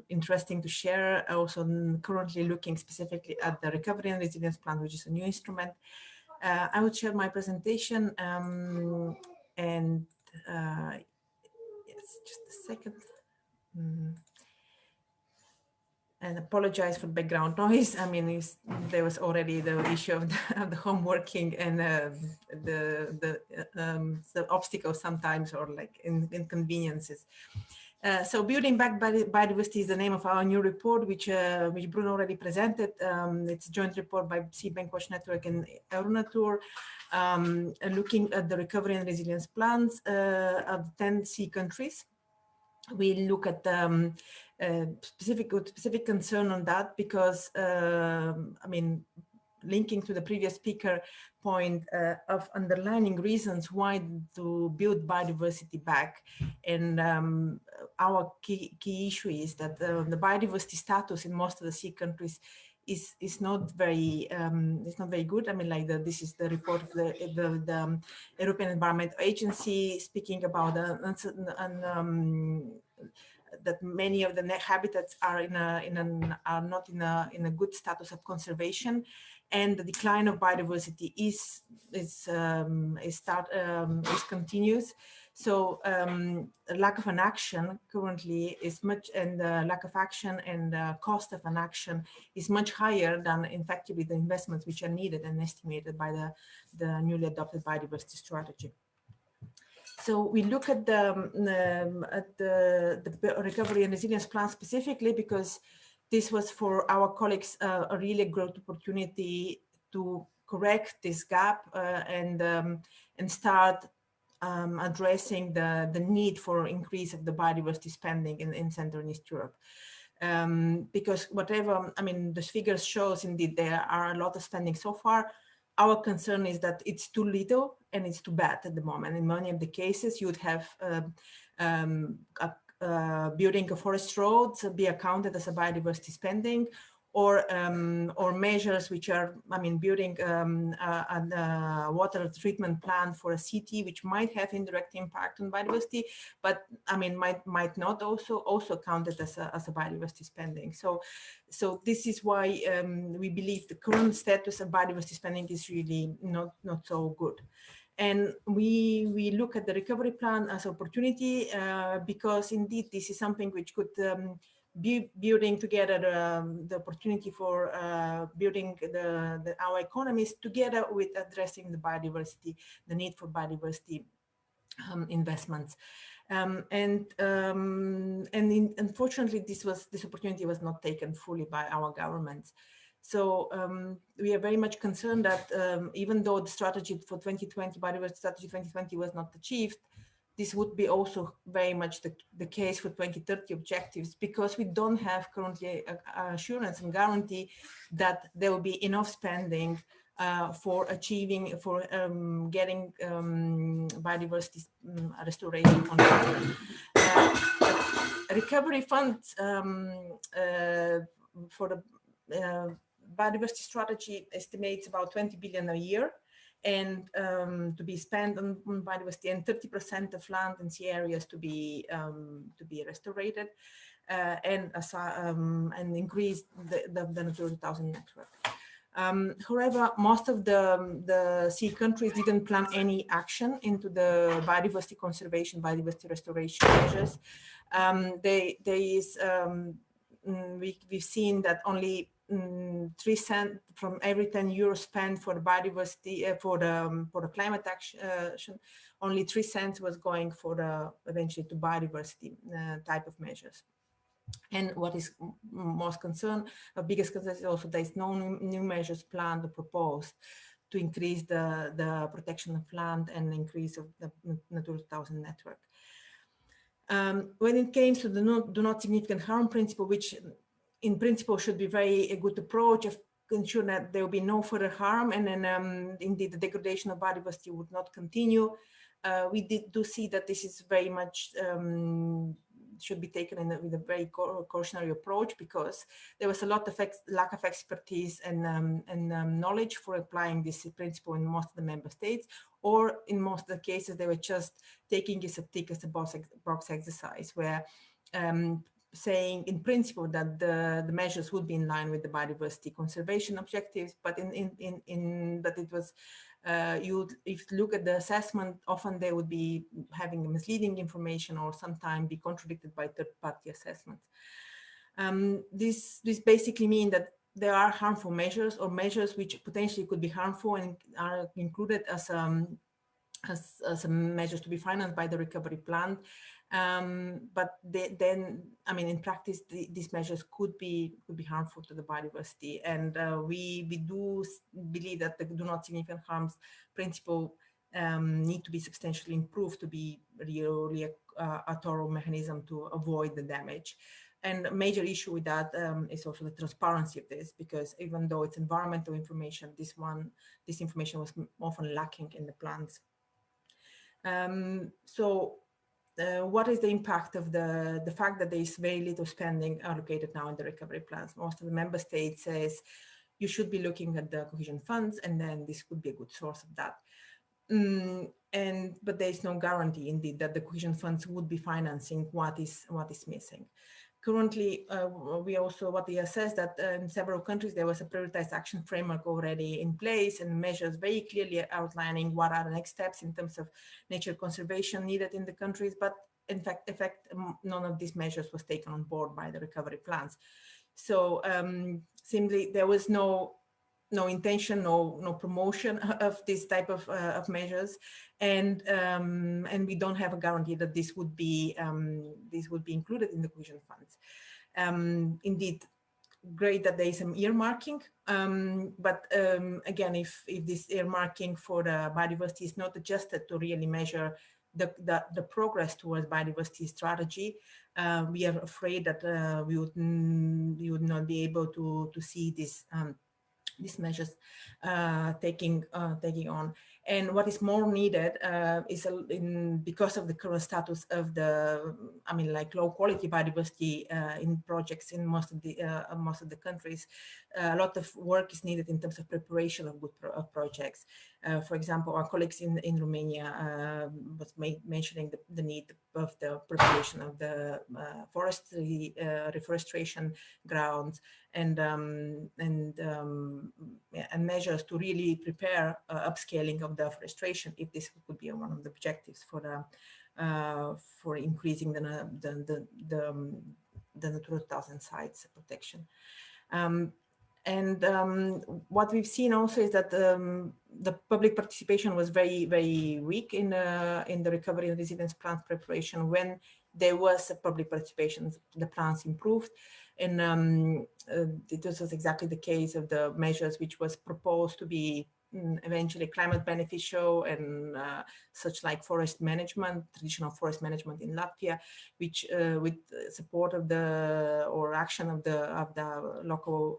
interesting to share. Also currently looking specifically at the Recovery and Resilience Plan, which is a new instrument. I would share my presentation and yes, just a second. And apologize for background noise. I mean, there was already the issue of the homeworking and the obstacles sometimes, or like inconveniences. So building back biodiversity is the name of our new report, which Bruna already presented. It's a joint report by Bankwatch Network and EuroNatur, looking at the recovery and resilience plans of 10 sea countries. We look at specific concern on that because, I mean, linking to the previous speaker point of underlining reasons why to build biodiversity back. And our key issue is that the biodiversity status in most of the sea countries is not very good. I mean, like this is the report of the European Environment Agency speaking about that many of the habitats are not in a good status of conservation, and the decline of biodiversity is continuous. So lack of an action currently is much, and lack of action and cost of an action is much higher than effectively the investments which are needed and estimated by the newly adopted biodiversity strategy. So we look at the recovery and resilience plan specifically because this was for our colleagues a really great opportunity to correct this gap and start addressing the need for increase of the biodiversity spending in Central and East Europe. Because whatever, I mean, the figures shows indeed there are a lot of spending so far. Our concern is that it's too little and it's too bad at the moment. In many of the cases, you would have building a forest roads be accounted as a biodiversity spending, or measures which are, I mean, building a water treatment plant for a city, which might have indirect impact on biodiversity, but I mean, might not also counted as a biodiversity spending. So this is why we believe the current status of biodiversity spending is really not so good. And we look at the recovery plan as an opportunity because indeed this is something which could be building together the opportunity for building our economies together with addressing the biodiversity, the need for biodiversity investments. Unfortunately, this opportunity was not taken fully by our governments. So we are very much concerned that even though the strategy for 2020, biodiversity strategy 2020 was not achieved, this would be also very much the case for 2030 objectives, because we don't have currently assurance and guarantee that there will be enough spending for achieving, getting biodiversity restoration on the recovery funds for the biodiversity strategy estimates about 20 billion a year, and to be spent on biodiversity, and 30% of land and sea areas to be restored, and increase the Natura 2000 network. However, most of the sea countries didn't plan any action into the biodiversity conservation, biodiversity restoration measures. We've seen that only 3 cents from every 10 euros spent for the biodiversity for the climate action, only 3 cents was going for eventually to biodiversity type of measures. And what is most concern, biggest concern is also there's no new measures planned or proposed to increase the protection of land and increase of the Natura 2000 network. When it came to the do not significant harm principle, which in principle should be a good approach of ensuring that there will be no further harm, and then indeed the degradation of biodiversity would not continue. We do see that this is very much should be taken with a very cautionary approach, because there was a lot of lack of expertise and knowledge for applying this principle in most of the member states, or in most of the cases they were just taking it as a box exercise, where saying in principle that the measures would be in line with the biodiversity conservation objectives, but but it was if you look at the assessment, often they would be having misleading information or sometimes be contradicted by third-party assessments. This basically means that there are harmful measures or measures which potentially could be harmful and are included as measures to be financed by the recovery plan. But then, I mean, in practice, these measures could be harmful to the biodiversity, and we do believe that the do not significant harms principle need to be substantially improved to be really a thorough mechanism to avoid the damage. And a major issue with that is also the transparency of this, because even though it's environmental information, this information was often lacking in the plans. What is the impact of the fact that there is very little spending allocated now in the recovery plans? Most of the member states says you should be looking at the cohesion funds, and then this could be a good source of that. But there is no guarantee indeed that the cohesion funds would be financing what is missing. Currently, what we assess that in several countries there was a prioritized action framework already in place and measures very clearly outlining what are the next steps in terms of nature conservation needed in the countries. But in fact, none of these measures was taken on board by the recovery plans. So simply there was no intention, no promotion of this type of measures, and we don't have a guarantee that this would be included in the cohesion funds. Indeed, great that there is some earmarking, but again, if this earmarking for the biodiversity is not adjusted to really measure the progress towards biodiversity strategy, we are afraid that we would not be able to see this. These measures taking on. And what is more needed is because of the current status of the, low quality biodiversity in projects in most of the countries. A lot of work is needed in terms of preparation of good projects. For example, our colleagues in Romania was mentioning the need of the preparation of the forestry reforestation grounds and measures to really prepare upscaling of the forestation, if this could be one of the objectives for increasing the Natura 2000 sites protection. What we've seen also is that the public participation was very, very weak in the recovery and resilience plans preparation. When there was a public participation, the plans improved. And this was exactly the case of the measures which was proposed to be eventually climate beneficial and such like forest management, traditional forest management in Latvia, which with support of action of the local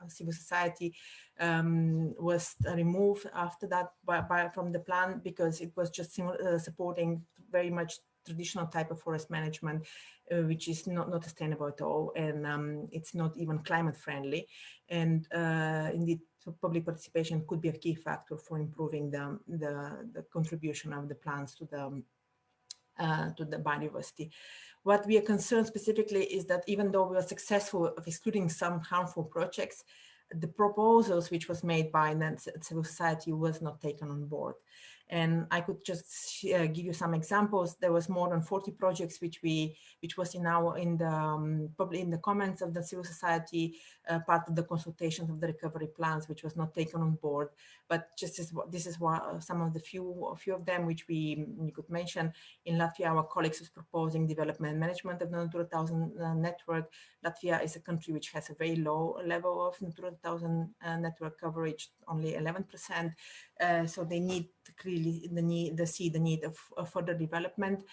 civil society was removed after that from the plan, because it was just supporting very much traditional type of forest management, which is not sustainable at all, and it's not even climate friendly. And indeed, public participation could be a key factor for improving the contribution of the plans to the biodiversity. What we are concerned specifically is that even though we are successful of excluding some harmful projects, the proposals which was made by civil society was not taken on board. And I could just give you some examples. There was more than 40 projects which was in the comments of the civil society, part of the consultations of the recovery plans, which was not taken on board. But this is some of the few of them which we could mention. In Latvia, our colleagues was proposing development and management of the Natura 2000 network. Latvia is a country which has a very low level of Natura 2000 network coverage, only 11%. So they need clearly see the need of further development.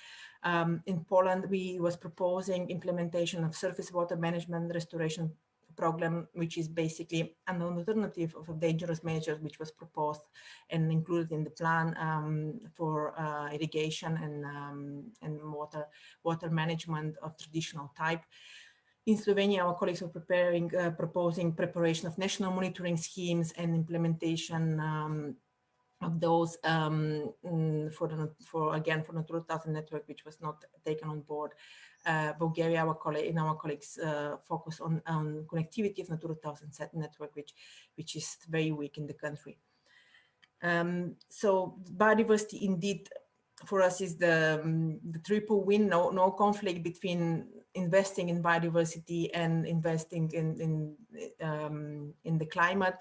In Poland, we was proposing implementation of surface water management restoration program, which is basically an alternative of a dangerous measure which was proposed and included in the plan for irrigation and water management of traditional type. In Slovenia, our colleagues are proposing preparation of national monitoring schemes and implementation of those for the Natura 2000 network, which was not taken on board. Bulgaria, our colleagues focus on connectivity of Natura 2000 network, which is very weak in the country. So biodiversity indeed for us is the triple win, no conflict between investing in biodiversity and investing in the climate.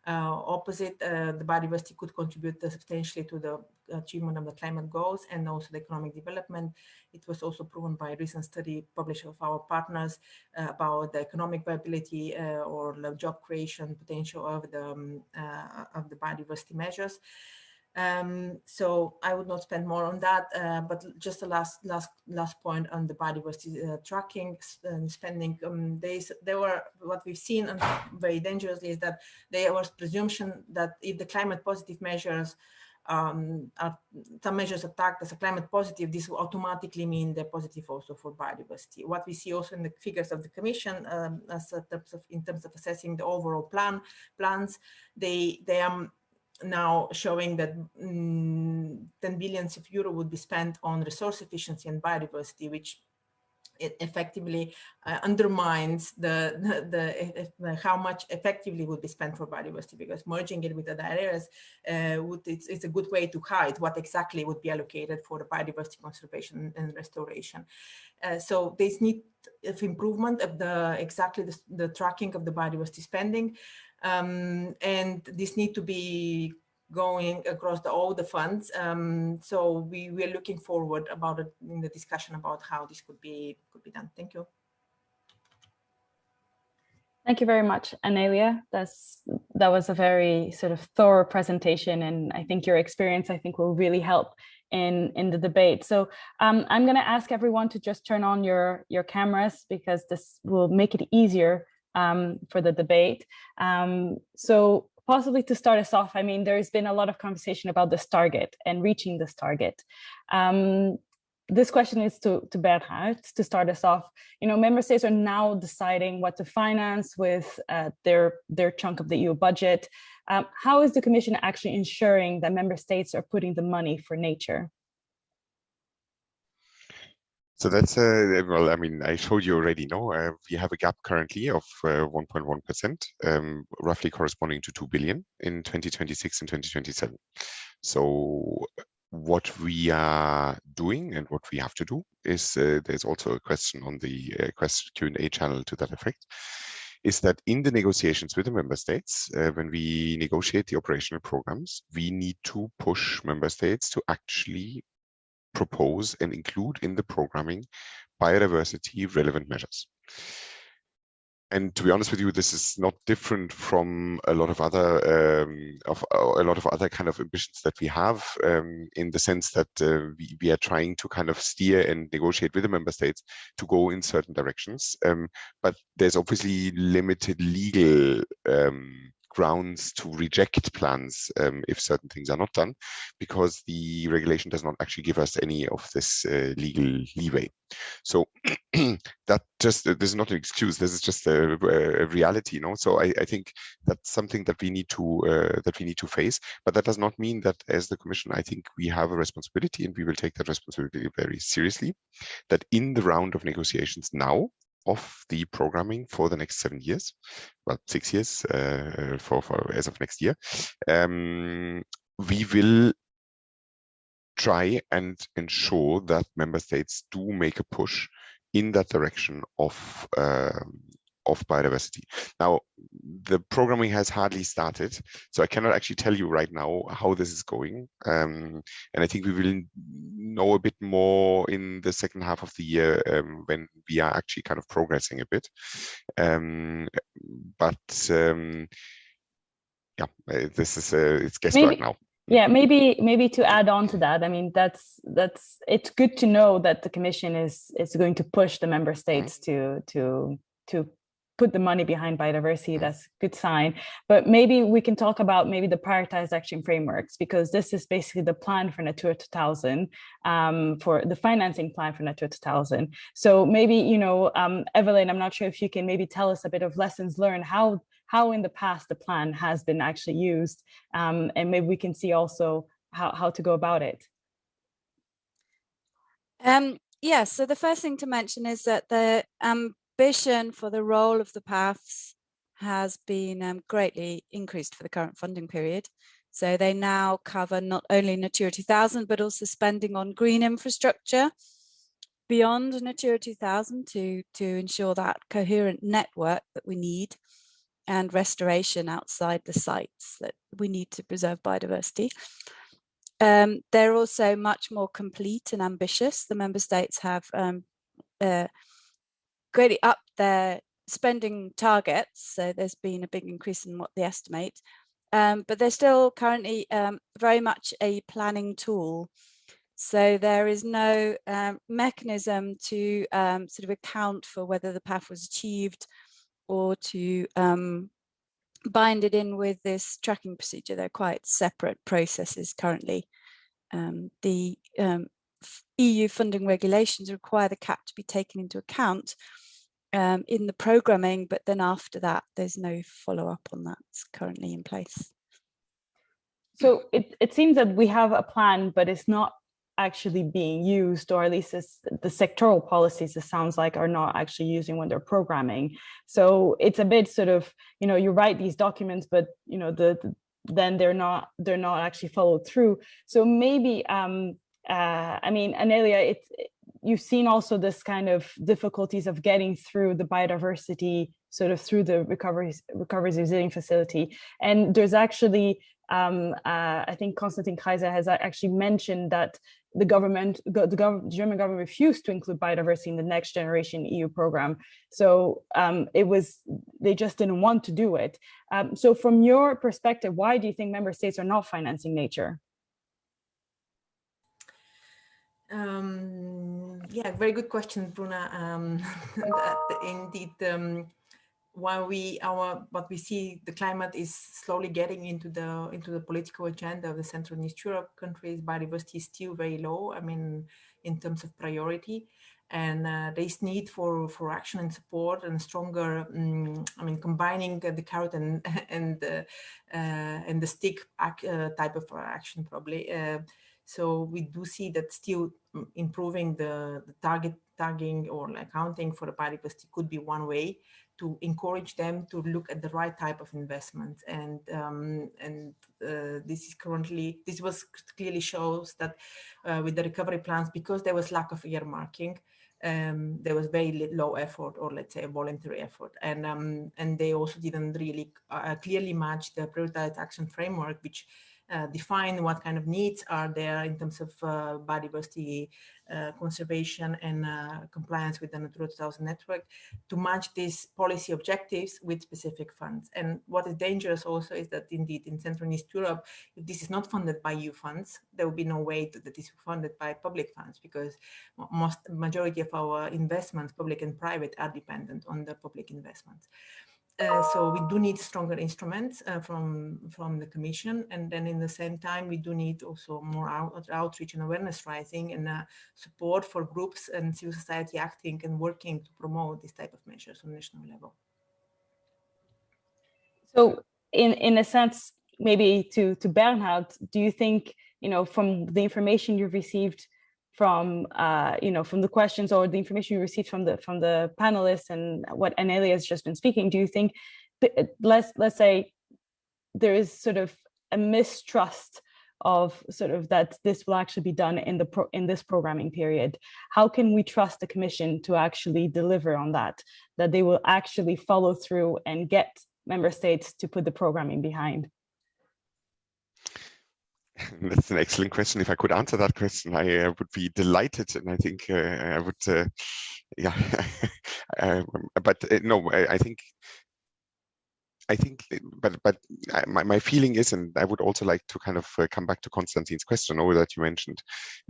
Opposite, the biodiversity could contribute substantially to the achievement of the climate goals and also the economic development. It was also proven by a recent study published of our partners about the economic viability or the job creation potential of the biodiversity measures. So I would not spend more on that, but just the last point on the biodiversity tracking and spending. There were, what we've seen and very dangerously is that there was presumption that if the climate positive measures some measures are tagged as a climate positive, this will automatically mean they're positive also for biodiversity. What we see also in the figures of the Commission, in terms of assessing the overall plans, they are now showing that 10 billion euro would be spent on resource efficiency and biodiversity, which it effectively undermines how much effectively would be spent for biodiversity, because merging it with other areas it's a good way to hide what exactly would be allocated for the biodiversity conservation and restoration. So there's need of improvement of the tracking of the biodiversity spending, and this need to be going across all the funds. So we are looking forward about it in the discussion about how this could be done. Thank you. Thank you very much, Anelia. That was a very sort of thorough presentation, and I think your experience, will really help in the debate. So I'm going to ask everyone to just turn on your cameras, because this will make it easier for the debate. So possibly to start us off, there's been a lot of conversation about this target and reaching this target. This question is to Bernhard to start us off. Member states are now deciding what to finance with their chunk of the EU budget. How is the Commission actually ensuring that member states are putting the money for nature? So that's, well, I showed you already, we have a gap currently of 1.1%, roughly corresponding to 2 billion in 2026 and 2027. So what we are doing and what we have to do is, there's also a question on the Q&A channel to that effect, is that in the negotiations with the member states, when we negotiate the operational programs, we need to push member states to actually propose and include in the programming biodiversity relevant measures. And to be honest with you, this is not different from a lot of other kind of ambitions that we have, in the sense that we are trying to kind of steer and negotiate with the member states to go in certain directions. But there's obviously limited legal grounds to reject plans if certain things are not done, because the regulation does not actually give us any of this legal leeway. So this is not an excuse. This is just a reality, So I think that's something that we need to face. But that does not mean that, as the Commission, I think we have a responsibility, and we will take that responsibility very seriously. That in the round of negotiations now of the programming for the next 7 years, well, 6 years for as of next year, we will try and ensure that member states do make a push in that direction of biodiversity. Now, the programming has hardly started, so I cannot actually tell you right now how this is going. And I think we will know a bit more in the second half of the year, when we are actually kind of progressing a bit. This is it's guesswork now. Yeah, maybe to add on to that, it's good to know that the Commission is going to push the member states to put the money behind biodiversity. That's a good sign. But maybe we can talk about maybe the prioritized action frameworks, because this is basically the plan for Natura 2000, for the financing plan for Natura 2000. So maybe, you know, Evelyn, I'm not sure if you can maybe tell us a bit of lessons learned, how in the past the plan has been actually used, and maybe we can see also how to go about it. Yeah, so the first thing to mention is that the ambition for the role of the paths has been greatly increased for the current funding period. So they now cover not only Natura 2000, but also spending on green infrastructure beyond Natura 2000 to ensure that coherent network that we need, and restoration outside the sites that we need to preserve biodiversity. They're also much more complete and ambitious. The member states have greatly upped their spending targets, so there's been a big increase in what they estimate, but they're still currently very much a planning tool. So there is no mechanism to sort of account for whether the path was achieved, or to bind it in with this tracking procedure. They're quite separate processes currently. The EU funding regulations require the CAP to be taken into account in the programming, but then after that, there's no follow-up on that. It's currently in place. So it seems that we have a plan, but it's not actually being used, or at least the sectoral policies, it sounds like, are not actually using when they're programming. So it's a bit sort of, you know, you write these documents, but you know, then they're not actually followed through. So maybe I mean, Anelia, you've seen also this kind of difficulties of getting through the biodiversity sort of through the recovery resilience facility, and there's actually I think Konstantin Kaiser has actually mentioned that the German government refused to include biodiversity in the Next Generation EU program. So they just didn't want to do it. So from your perspective, why do you think member states are not financing nature? Yeah, very good question, Bruna. Indeed, while what we see, the climate is slowly getting into the political agenda of the Central and East Europe countries. Biodiversity is still very low, I mean, in terms of priority, and there is need for action and support and stronger. I mean, combining the carrot and the stick type of action, probably. So we do see that still improving the target tagging or accounting for the biodiversity could be one way to encourage them to look at the right type of investment. And this was clearly shows that with the recovery plans, because there was lack of earmarking, there was very low effort, or let's say a voluntary effort, and they also didn't really clearly match the prioritized action framework, which define what kind of needs are there in terms of biodiversity conservation and compliance with the Natura 2000 network, to match these policy objectives with specific funds. And what is dangerous also is that indeed in Central and East Europe, if this is not funded by EU funds, there will be no way that this is funded by public funds, because majority of our investments, public and private, are dependent on the public investments. So we do need stronger instruments from the Commission, and then in the same time we do need also more outreach and awareness raising and support for groups and civil society acting and working to promote this type of measures on national level. So in a sense, maybe to Bernhard, do you think, you know, from the information you've received from from the questions or the information you received from the panelists and what Anelia has just been speaking, do you think let's say there is sort of a mistrust of sort of that this will actually be done in this programming period? How can we trust the Commission to actually deliver on that they will actually follow through and get member states to put the programming behind? That's an excellent question. If I could answer that question, I would be delighted, and I think I would, yeah. But no, I think, but my feeling is, and I would also like to kind of come back to Konstantin's question over that you mentioned.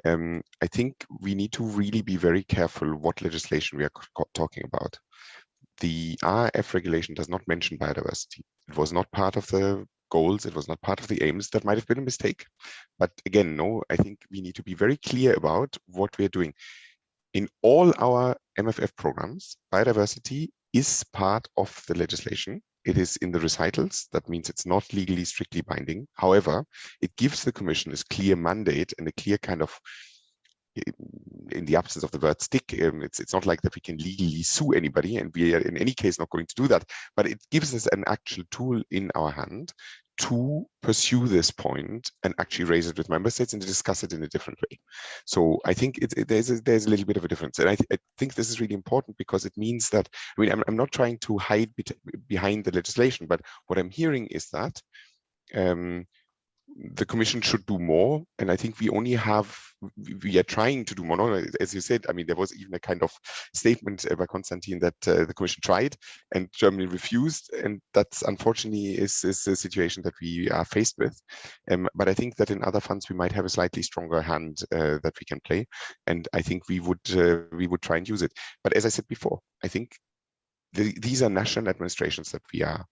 I think we need to really be very careful what legislation we are talking about. the RF regulation does not mention biodiversity. It was not part of the goals. It was not part of the aims. That might have been a mistake. But again, no, I think we need to be very clear about what we're doing. In all our MFF programs, biodiversity is part of the legislation. It is in the recitals. That means it's not legally strictly binding. However, it gives the Commission this clear mandate and a clear kind of, in the absence of the word stick, it's not like that we can legally sue anybody, and we are in any case not going to do that, but it gives us an actual tool in our hand to pursue this point and actually raise it with member states and to discuss it in a different way. So I think there's a little bit of a difference. And I think this is really important because it means that, I mean, I'm not trying to hide behind the legislation, but what I'm hearing is that the Commission should do more, and I think we are trying to do more. No, as you said, I mean, there was even a kind of statement by Konstantin that the Commission tried and Germany refused, and that's unfortunately is a situation that we are faced with. But I think that in other funds we might have a slightly stronger hand that we can play, and I think we would try and use it. But as I said before, I think these are national administrations that we are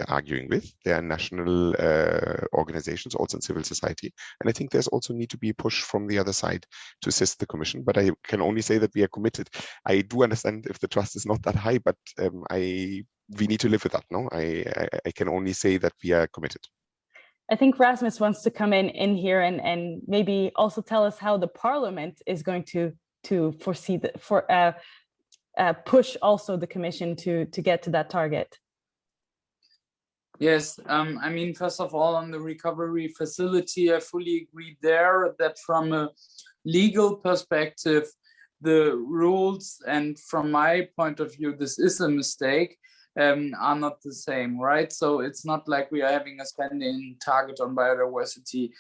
arguing with. There are national organizations, also in civil society. And I think there's also need to be a push from the other side to assist the Commission. But I can only say that we are committed. I do understand if the trust is not that high, but we need to live with that. No, I can only say that we are committed. I think Rasmus wants to come in here and maybe also tell us how the Parliament is going to foresee push also the Commission to get to that target. Yes, I mean, first of all, on the recovery facility, I fully agree there that from a legal perspective, the rules, and from my point of view, this is a mistake, are not the same, right? So it's not like we are having a spending target on biodiversity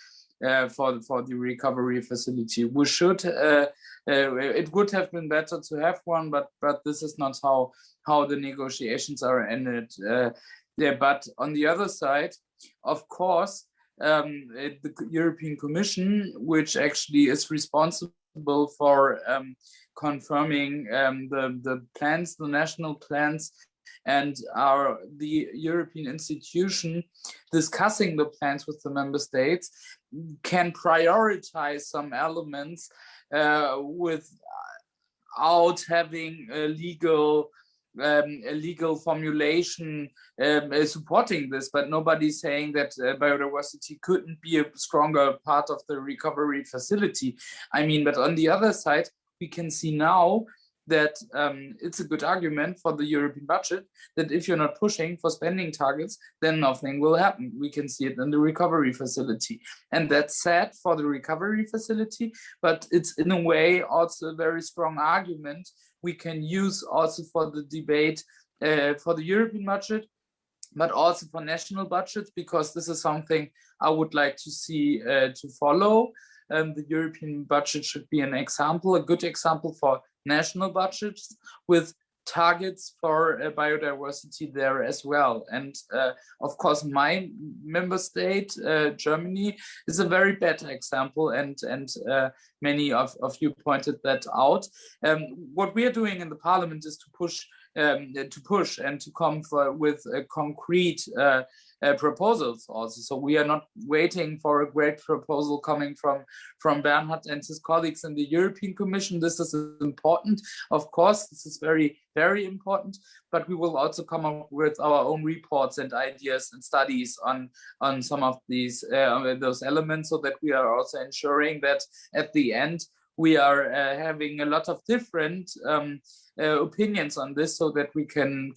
for the recovery facility. We should, it would have been better to have one, but this is not how the negotiations are ended. Yeah, but on the other side, of course, the European Commission, which actually is responsible for confirming the plans, the national plans, and the European institution discussing the plans with the member states, can prioritize some elements without having a legal formulation supporting this, but nobody's saying that biodiversity couldn't be a stronger part of the recovery facility. I mean, but on the other side, we can see now that it's a good argument for the European budget that if you're not pushing for spending targets, then nothing will happen. We can see it in the recovery facility. And that's sad for the recovery facility, but it's in a way also a very strong argument we can use also for the debate for the European budget, but also for national budgets, because this is something I would like to see to follow. The European budget should be an example, a good example for national budgets with targets for biodiversity there as well. And of course, my member state, Germany, is a very bad example, and many of you pointed that out. What we are doing in the Parliament is to push and to come with concrete proposals also. So we are not waiting for a great proposal coming from Bernhard and his colleagues in the European Commission. This is important. Of course, this is very, very important, but we will also come up with our own reports and ideas and studies on some of these those elements, so that we are also ensuring that at the end we are having a lot of different opinions on this, so that we can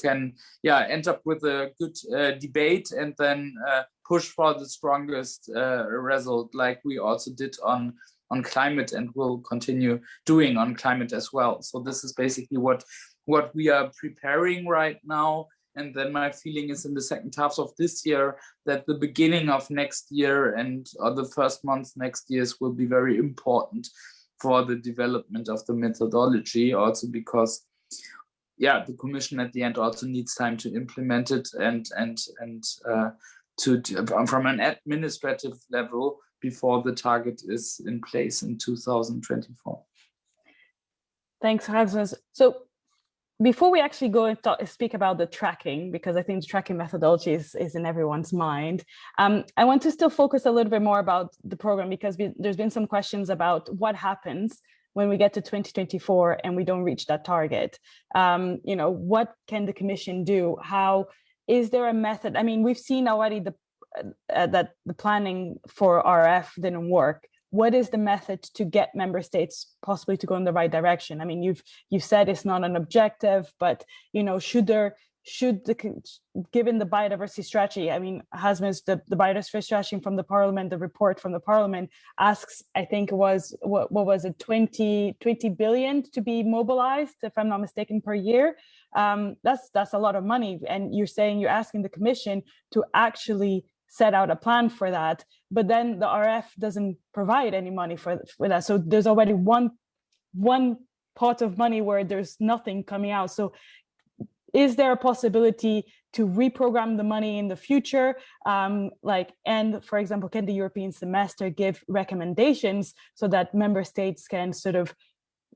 end up with a good debate and then push for the strongest result, like we also did on climate and will continue doing on climate as well. So this is basically what we are preparing right now. And then my feeling is in the second half of this year that the beginning of next year or the first month next year will be very important for the development of the methodology, also because the Commission at the end also needs time to implement it and from an administrative level before the target is in place in 2024. Thanks, Rasmus. So before we actually go and speak about the tracking, because I think the tracking methodology is in everyone's mind, I want to still focus a little bit more about the program, because there's been some questions about what happens when we get to 2024 and we don't reach that target. You know, what can the Commission do? How is there a method? I mean, we've seen already that the planning for RF didn't work. What is the method to get member states possibly to go in the right direction? I mean, you've said it's not an objective, but you know, given the biodiversity strategy, I mean, Rasmus, the biodiversity strategy from the Parliament, the report from the Parliament asks, I think it was, what was it, 20 billion to be mobilized, if I'm not mistaken, per year. That's a lot of money. And you're asking the Commission to actually set out a plan for that, but then the RF doesn't provide any money for that. So there's already one pot of money where there's nothing coming out. So is there a possibility to reprogram the money in the future? And for example, can the European semester give recommendations so that member states can sort of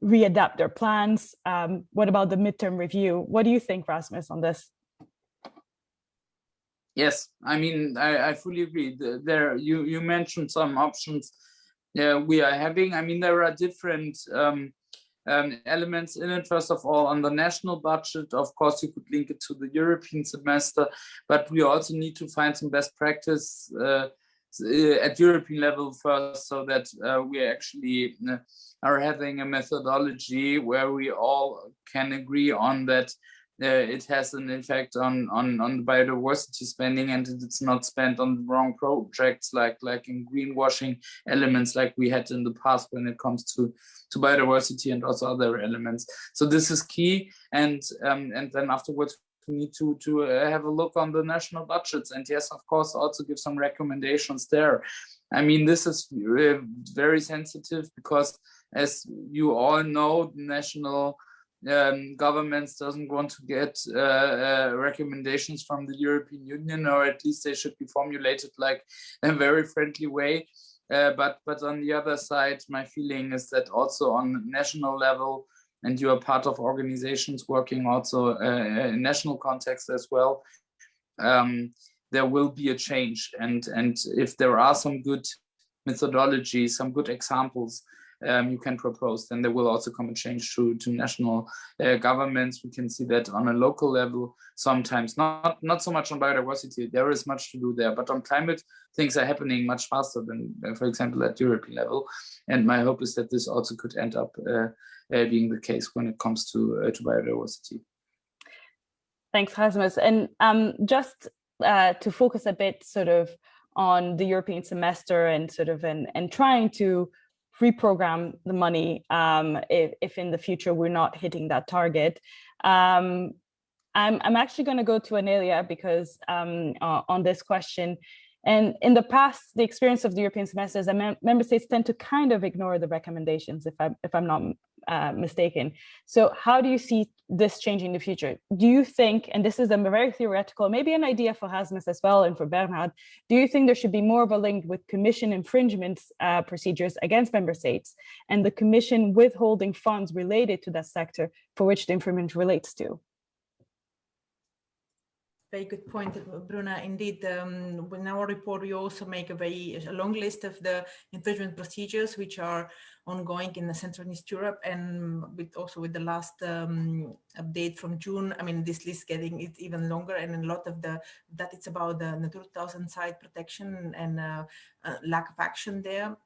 readapt their plans? What about the midterm review? What do you think, Rasmus, on this? Yes, I mean, I fully agree. There, you mentioned some options we are having. I mean, there are different elements in it. First of all, on the national budget, of course, you could link it to the European semester, but we also need to find some best practice at European level first, so that we actually are having a methodology where we all can agree on that. It has an effect on the biodiversity spending, and it's not spent on the wrong projects like in greenwashing elements like we had in the past when it comes to biodiversity and also other elements. So this is key, and then afterwards we need to have a look on the national budgets, and yes, of course, also give some recommendations there. I mean, this is very sensitive because, as you all know, the national governments doesn't want to get recommendations from the European Union, or at least they should be formulated like in a very friendly way. But on the other side, my feeling is that also on national level, and you are part of organizations working also in national context as well, there will be a change. And if there are some good methodologies, some good examples you can propose, then there will also come a change to national governments. We can see that on a local level sometimes, not so much on biodiversity. There is much to do there, but on climate, things are happening much faster than, for example, at European level. And my hope is that this also could end up being the case when it comes to biodiversity. Thanks, Rasmus. And just to focus a bit sort of on the European semester and sort of and trying to reprogram the money if in the future we're not hitting that target. I'm actually going to go to Anelia because on this question. And in the past, the experience of the European semester is that member states tend to kind of ignore the recommendations, if I'm not mistaken. So how do you see this changing in the future? Do you think, and this is a very theoretical, maybe an idea for Rasmus as well and for Bernhard, do you think there should be more of a link with Commission infringement procedures against member states and the Commission withholding funds related to that sector for which the infringement relates to? Very good point, Bruna. Indeed, in our report, we also make a long list of the infringement procedures which are ongoing in the Central and East Europe, and also with the last update from June. I mean, this list getting it even longer, and a lot of that it's about the Natura 2000 site protection and lack of action there.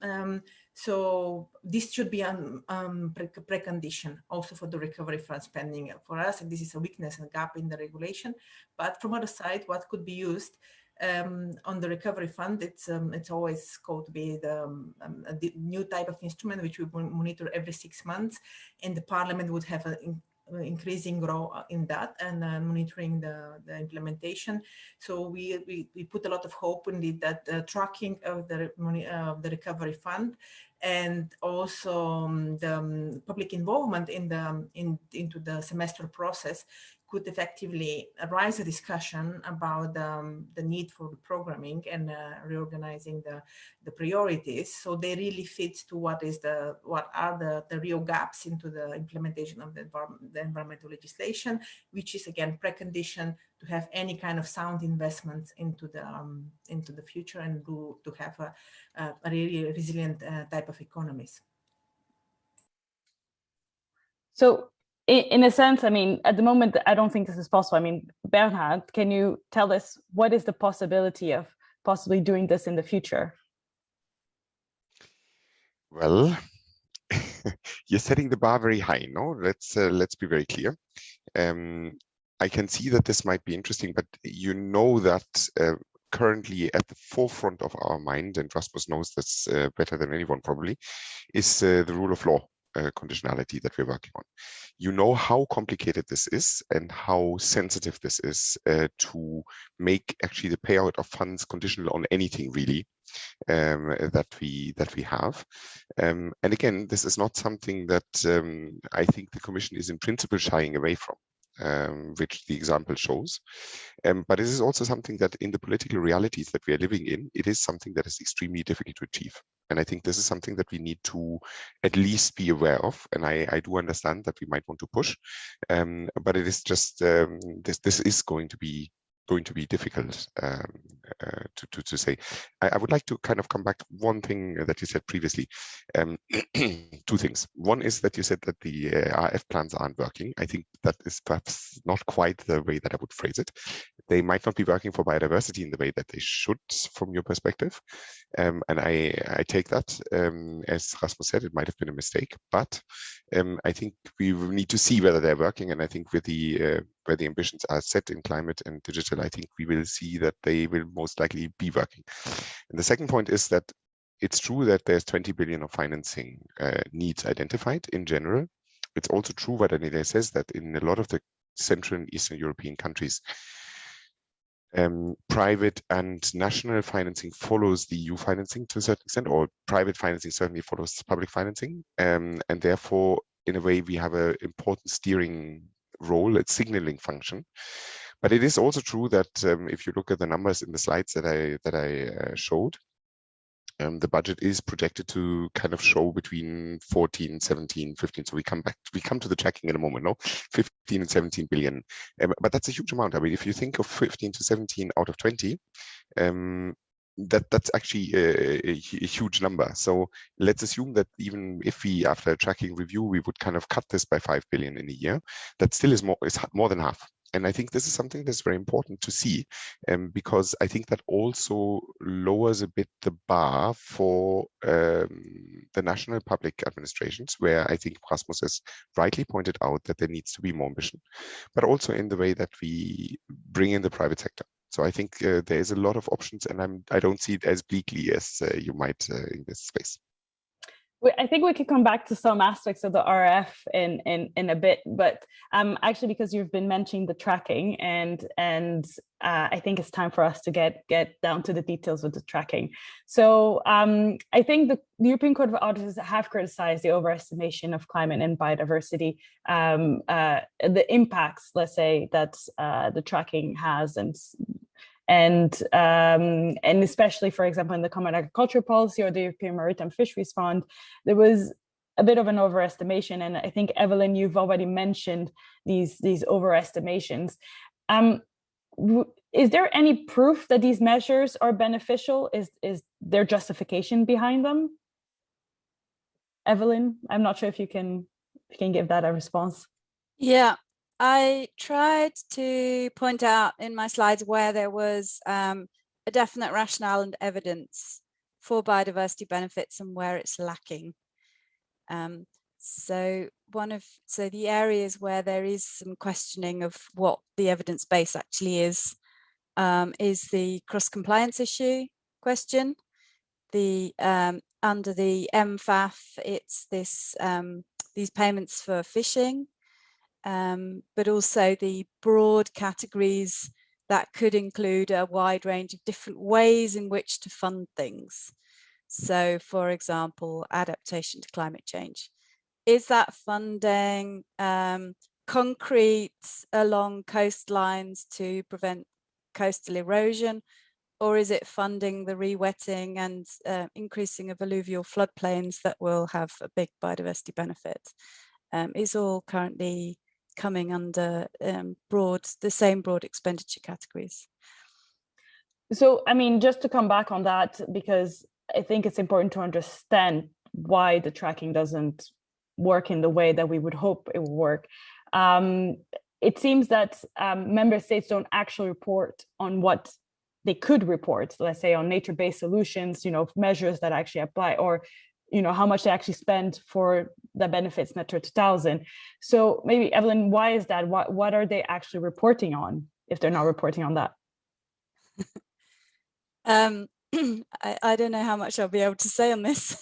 So this should be a precondition also for the recovery fund spending for us. And this is a weakness and gap in the regulation. But from other side, what could be used on the recovery fund, it's always called to be the new type of instrument which we monitor every 6 months, and the Parliament would have an increasing role in that and monitoring the implementation. So we put a lot of hope in that tracking of the recovery fund, and also the public involvement into the semester process could effectively raise a discussion about the need for programming and reorganizing the priorities, so they really fit to what are the real gaps into the implementation of the environmental legislation, which is again precondition to have any kind of sound investments into the future and to have a really resilient type of economies. So in a sense, I mean, at the moment, I don't think this is possible. I mean, Bernhard, can you tell us what is the possibility of possibly doing this in the future? Well, you're setting the bar very high, no? Let's be very clear. I can see that this might be interesting, but you know that currently at the forefront of our mind, and Rasmus knows this better than anyone probably, is the rule of law conditionality that we're working on. You know how complicated this is and how sensitive this is to make actually the payout of funds conditional on anything really that we have. And again, this is not something that I think the Commission is in principle shying away from. Which the example shows. But it is also something that in the political realities that we are living in, it is something that is extremely difficult to achieve. And I think this is something that we need to at least be aware of. And I do understand that we might want to push, but it is just, this is going to be difficult to say. I would like to kind of come back to one thing that you said previously. Two things. One is that you said that the RF plans aren't working. I think that is perhaps not quite the way that I would phrase it. They might not be working for biodiversity in the way that they should from your perspective. And I take that, as Rasmus said, it might have been a mistake, but I think we will need to see whether they're working. And I think with the where the ambitions are set in climate and digital, I think we will see that they will most likely be working. And the second point is that it's true that there's 20 billion of financing needs identified in general. It's also true what Anelia says, that in a lot of the Central and Eastern European countries, private and national financing follows the EU financing to a certain extent, or private financing certainly follows public financing. And therefore, in a way, we have an important steering role, a signaling function. But it is also true that if you look at the numbers in the slides that I showed, the budget is projected to kind of show between 14, 17, 15. So we come to the tracking in a moment, no? 15 and 17 billion. But that's a huge amount. I mean, if you think of 15 to 17 out of 20, that's actually a huge number. So let's assume that even if we, after a tracking review, we would kind of cut this by 5 billion in a year, that still is more than half. And I think this is something that's very important to see, because I think that also lowers a bit the bar for the national public administrations, where I think Rasmus has rightly pointed out that there needs to be more ambition, but also in the way that we bring in the private sector. So I think there is a lot of options, and I don't see it as bleakly as you might in this space. I think we could come back to some aspects of the RF in a bit, but actually, because you've been mentioning the tracking, and I think it's time for us to get down to the details of the tracking. So I think the European Court of Auditors have criticized the overestimation of climate and biodiversity, the impacts, let's say, that the tracking has, and especially, for example, in the Common Agricultural Policy or the European Maritime Fisheries Fund, there was a bit of an overestimation. And I think, Evelyn, you've already mentioned these overestimations. Is there any proof that these measures are beneficial? Is there justification behind them? Evelyn, I'm not sure if you can give that a response. Yeah. I tried to point out in my slides where there was a definite rationale and evidence for biodiversity benefits and where it's lacking. So the areas where there is some questioning of what the evidence base actually is the cross-compliance issue question. The under the MFF, it's these payments for fishing. But also the broad categories that could include a wide range of different ways in which to fund things. So, for example, adaptation to climate change. Is that funding concrete along coastlines to prevent coastal erosion, or is it funding the re-wetting and increasing of alluvial floodplains that will have a big biodiversity benefit? Is all currently coming under the same broad expenditure categories. So, I mean, just to come back on that, because I think it's important to understand why the tracking doesn't work in the way that we would hope it would work. It seems that member states don't actually report on what they could report, let's say on nature-based solutions, measures that actually apply, or how much they actually spend for the benefits Natura 2000. So maybe, Evelyn, why is that? What are they actually reporting on if they're not reporting on that? I don't know how much I'll be able to say on this.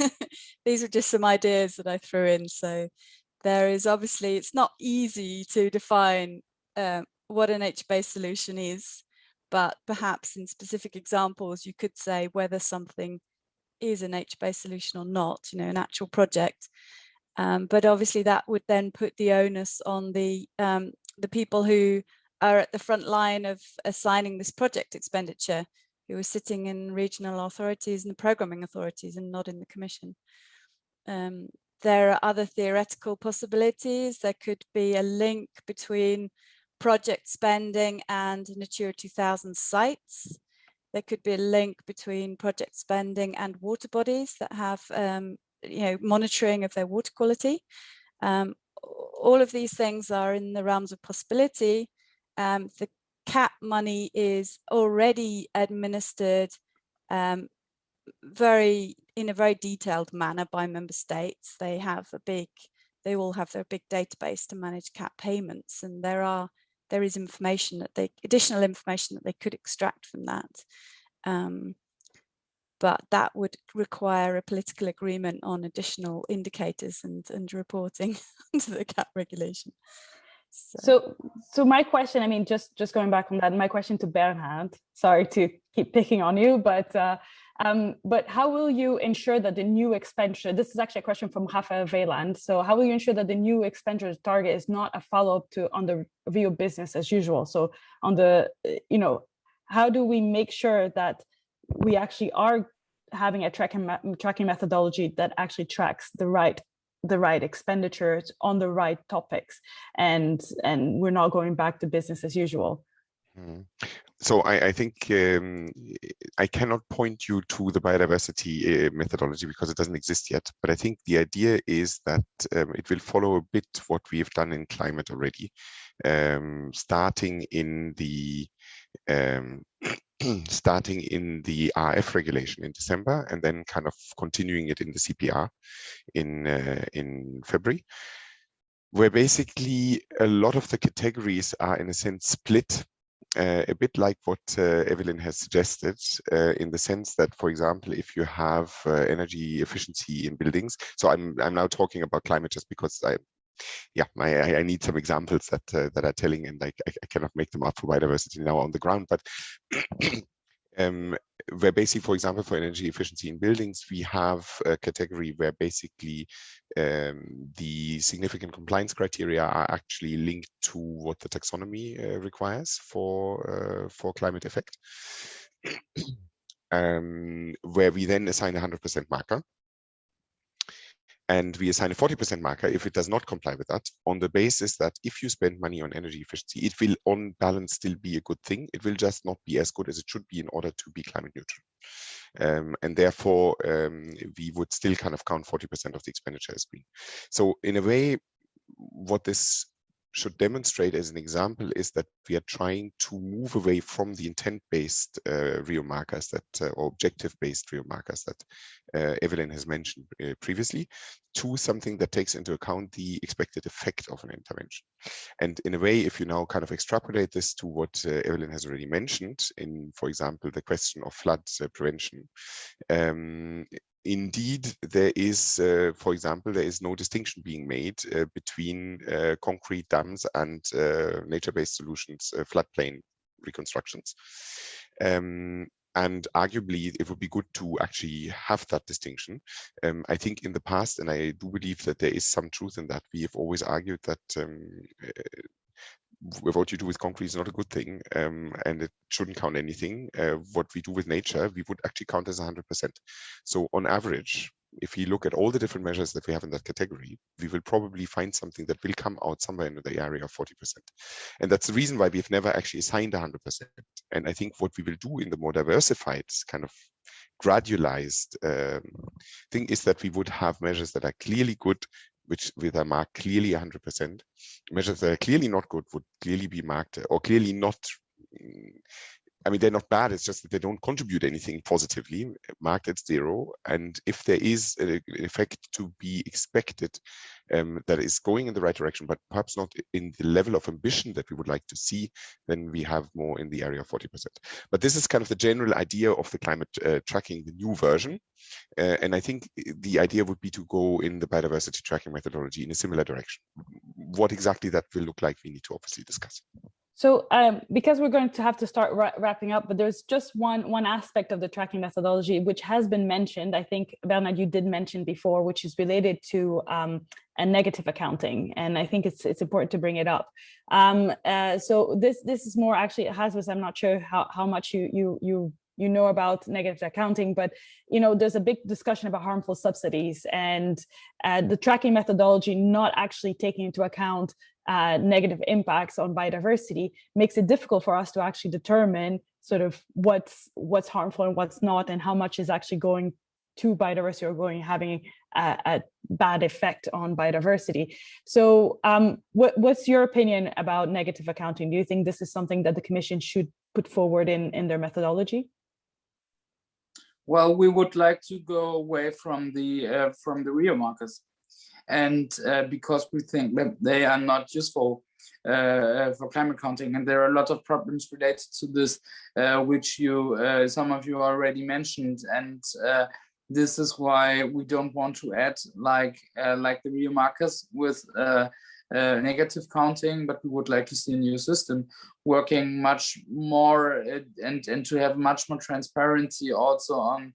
These are just some ideas that I threw in. So there is obviously, it's not easy to define what a nature-based solution is, but perhaps in specific examples, you could say whether something is a nature-based solution or not, an actual project. But obviously that would then put the onus on the people who are at the front line of assigning this project expenditure, who are sitting in regional authorities and the programming authorities and not in the Commission. There are other theoretical possibilities. There could be a link between project spending and Natura 2000 sites. There could be a link between project spending and water bodies that have monitoring of their water quality. All of these things are in the realms of possibility. The CAP money is already administered in a very detailed manner by member states. They all have their big database to manage CAP payments, and there is information additional information that they could extract from that. But that would require a political agreement on additional indicators and reporting to the CAP regulation. So my question, I mean, just going back on that, my question to Bernhard, sorry to keep picking on you, but how will you ensure that the new expenditure, this is actually a question from Rafael Veland, so how will you ensure that the new expenditure target is not a follow-up on the review of business as usual? So on the, how do we make sure that we actually are having a tracking methodology that actually tracks the right expenditures on the right topics, and we're not going back to business as usual? So I think I cannot point you to the biodiversity methodology because it doesn't exist yet, but I think the idea is that it will follow a bit what we've done in climate already, starting in the RF regulation in December, and then kind of continuing it in the CPR in February, where basically a lot of the categories are in a sense split, a bit like what Evelyn has suggested, in the sense that, for example, if you have energy efficiency in buildings, so I'm now talking about climate just because I need some examples that are telling, and I cannot make them up for biodiversity now on the ground, but where basically, for example, for energy efficiency in buildings, we have a category where basically the significant compliance criteria are actually linked to what the taxonomy requires for climate effect, where we then assign a 100% marker. And we assign a 40% marker if it does not comply with that, on the basis that if you spend money on energy efficiency, it will on balance still be a good thing. It will just not be as good as it should be in order to be climate neutral. And therefore, we would still kind of count 40% of the expenditure as green. So in a way, what this should demonstrate as an example is that we are trying to move away from the intent-based RIO markers or objective-based RIO markers that Evelyn has mentioned previously, to something that takes into account the expected effect of an intervention. And in a way, if you now kind of extrapolate this to what Evelyn has already mentioned in, for example, the question of flood prevention, indeed, there is, for example, there is no distinction being made between concrete dams and nature-based solutions, floodplain reconstructions. And arguably, it would be good to actually have that distinction. I think in the past, and I do believe that there is some truth in that, we have always argued that what you do with concrete is not a good thing, and it shouldn't count anything. What we do with nature, we would actually count as 100%. So on average, if we look at all the different measures that we have in that category, we will probably find something that will come out somewhere in the area of 40%. And that's the reason why we've never actually assigned 100%. And I think what we will do in the more diversified, kind of gradualized thing is that we would have measures that are clearly good, which with a mark clearly 100%. Measures that are clearly not good would clearly be marked, or clearly not, I mean, they're not bad, it's just that they don't contribute anything positively, marked at 0. And if there is an effect to be expected that is going in the right direction, but perhaps not in the level of ambition that we would like to see, then we have more in the area of 40%. But this is kind of the general idea of the climate tracking, the new version. And I think the idea would be to go in the biodiversity tracking methodology in a similar direction. What exactly that will look like, we need to obviously discuss. So because we're going to have to start wrapping up, but there's just one aspect of the tracking methodology which has been mentioned. I think, Bernhard, you did mention before, which is related to a negative accounting. And I think it's important to bring it up. So this is more actually, Rasmus, I'm not sure how much you know about negative accounting, but there's a big discussion about harmful subsidies, and the tracking methodology not actually taking into account negative impacts on biodiversity makes it difficult for us to actually determine sort of what's harmful and what's not, and how much is actually going to biodiversity or having a bad effect on biodiversity. So what's your opinion about negative accounting? Do you think this is something that the Commission should put forward in their methodology? Well, we would like to go away from the real markers, and because we think that they are not useful for climate accounting, and there are a lot of problems related to this, which some of you already mentioned, and this is why we don't want to add like the real markers with negative counting, but we would like to see a new system working much more and to have much more transparency also on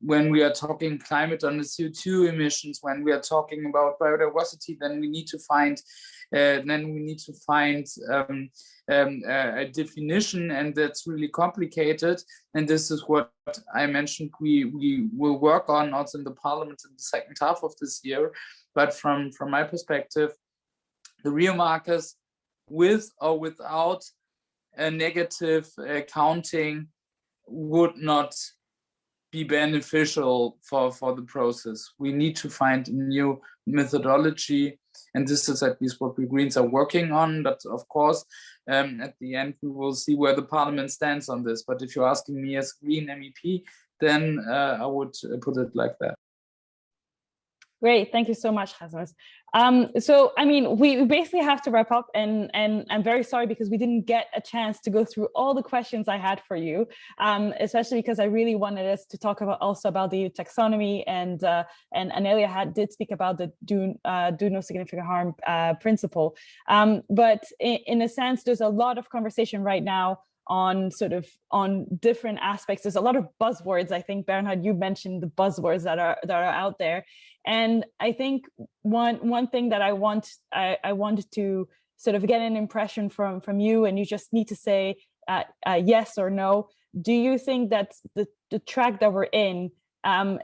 when we are talking climate, on the CO2 emissions, when we are talking about biodiversity, then we need to find a definition, and that's really complicated. And this is what I mentioned we will work on also in the Parliament in the second half of this year. But from my perspective, the real markers, with or without a negative counting, would not be beneficial for the process. We need to find a new methodology, and this is at least what we Greens are working on. But of course, at the end, we will see where the Parliament stands on this. But if you're asking me as Green MEP, then I would put it like that. Great, thank you so much, Rasmus. So, I mean, we basically have to wrap up, and I'm very sorry because we didn't get a chance to go through all the questions I had for you, especially because I really wanted us to talk about the EU taxonomy, and Anelia did speak about the do no significant harm principle. But in a sense, there's a lot of conversation right now on different aspects. There's a lot of buzzwords. I think, Bernhard, you mentioned the buzzwords that are out there. And I think one thing that I wanted to sort of get an impression from you, and you just need to say yes or no. Do you think that the track that we're in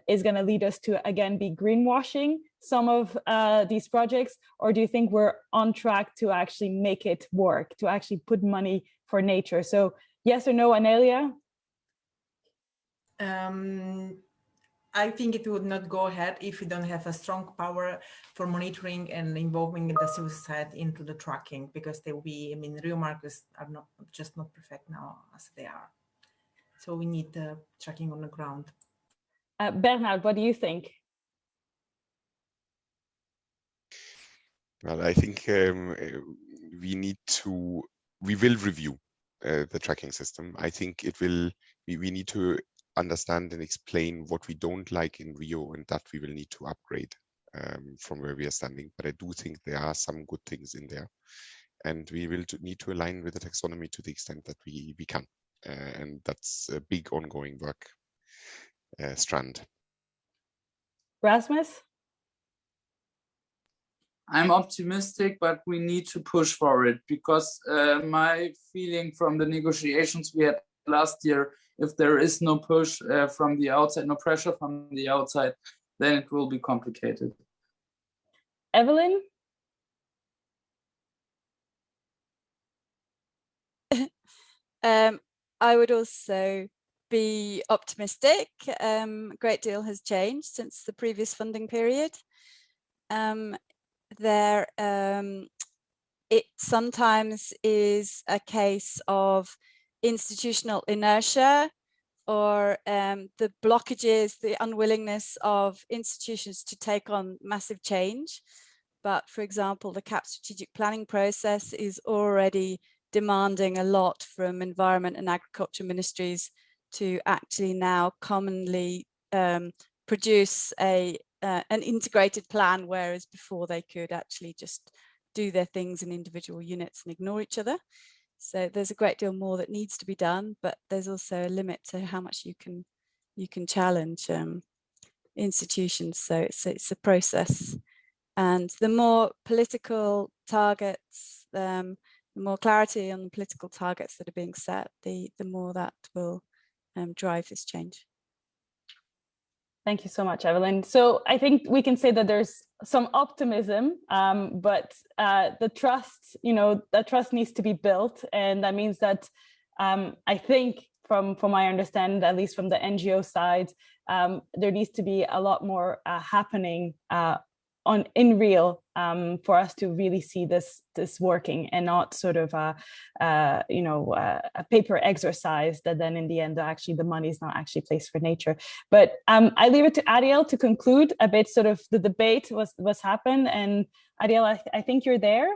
is going to lead us to, again, be greenwashing some of these projects, or do you think we're on track to actually make it work, to actually put money for nature? So yes or no, Anelia? I think it would not go ahead if we don't have a strong power for monitoring and involving the civil society into the tracking, because they will be, real markers are not perfect now as they are. So we need the tracking on the ground. Bernhard, what do you think? Well, I think we will review the tracking system. I think we need to understand and explain what we don't like in Rio, and that we will need to upgrade from where we are standing. But I do think there are some good things in there, and we will need to align with the taxonomy to the extent that we can. and that's a big ongoing work strand. Rasmus? I'm optimistic, but we need to push for it, because my feeling from the negotiations we had last year, if there is no push from the outside, no pressure from the outside, then it will be complicated. Evelyn? I would also be optimistic. A great deal has changed since the previous funding period. It sometimes is a case of institutional inertia, or the blockages, the unwillingness of institutions to take on massive change. But for example, the CAP strategic planning process is already demanding a lot from environment and agriculture ministries to actually now commonly produce an integrated plan, whereas before they could actually just do their things in individual units and ignore each other. So there's a great deal more that needs to be done, but there's also a limit to how much you can challenge institutions. So it's a process, and the more political targets, the more clarity on the political targets that are being set, the more that will drive this change. Thank you so much, Evelyn. So I think we can say that there's some optimism, but the trust, the trust needs to be built. And that means that I think from my understanding, at least from the NGO side, there needs to be a lot more happening in real for us to really see this working, and not sort of a paper exercise that then in the end actually the money is not actually placed for nature. But I leave it to Ariel to conclude a bit sort of the debate what's happened. And Ariel, I think you're there.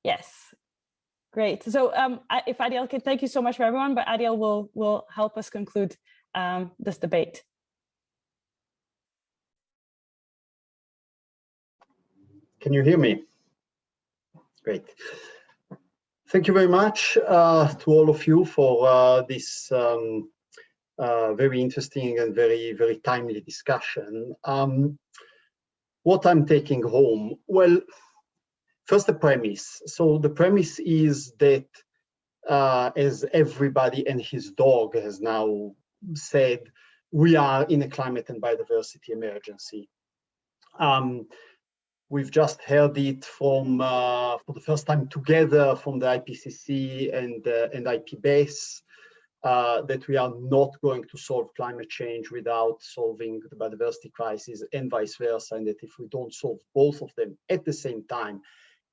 Yes, great. So if Ariel can, thank you so much for everyone, but Ariel will help us conclude this debate. Can you hear me? Great. Thank you very much to all of you for this very interesting and very, very timely discussion. What I'm taking home, well, first the premise. So the premise is that, as everybody and his dog has now said, we are in a climate and biodiversity emergency. We've just heard it from, for the first time together, from the IPCC and IPBES, that we are not going to solve climate change without solving the biodiversity crisis, and vice versa, and that if we don't solve both of them at the same time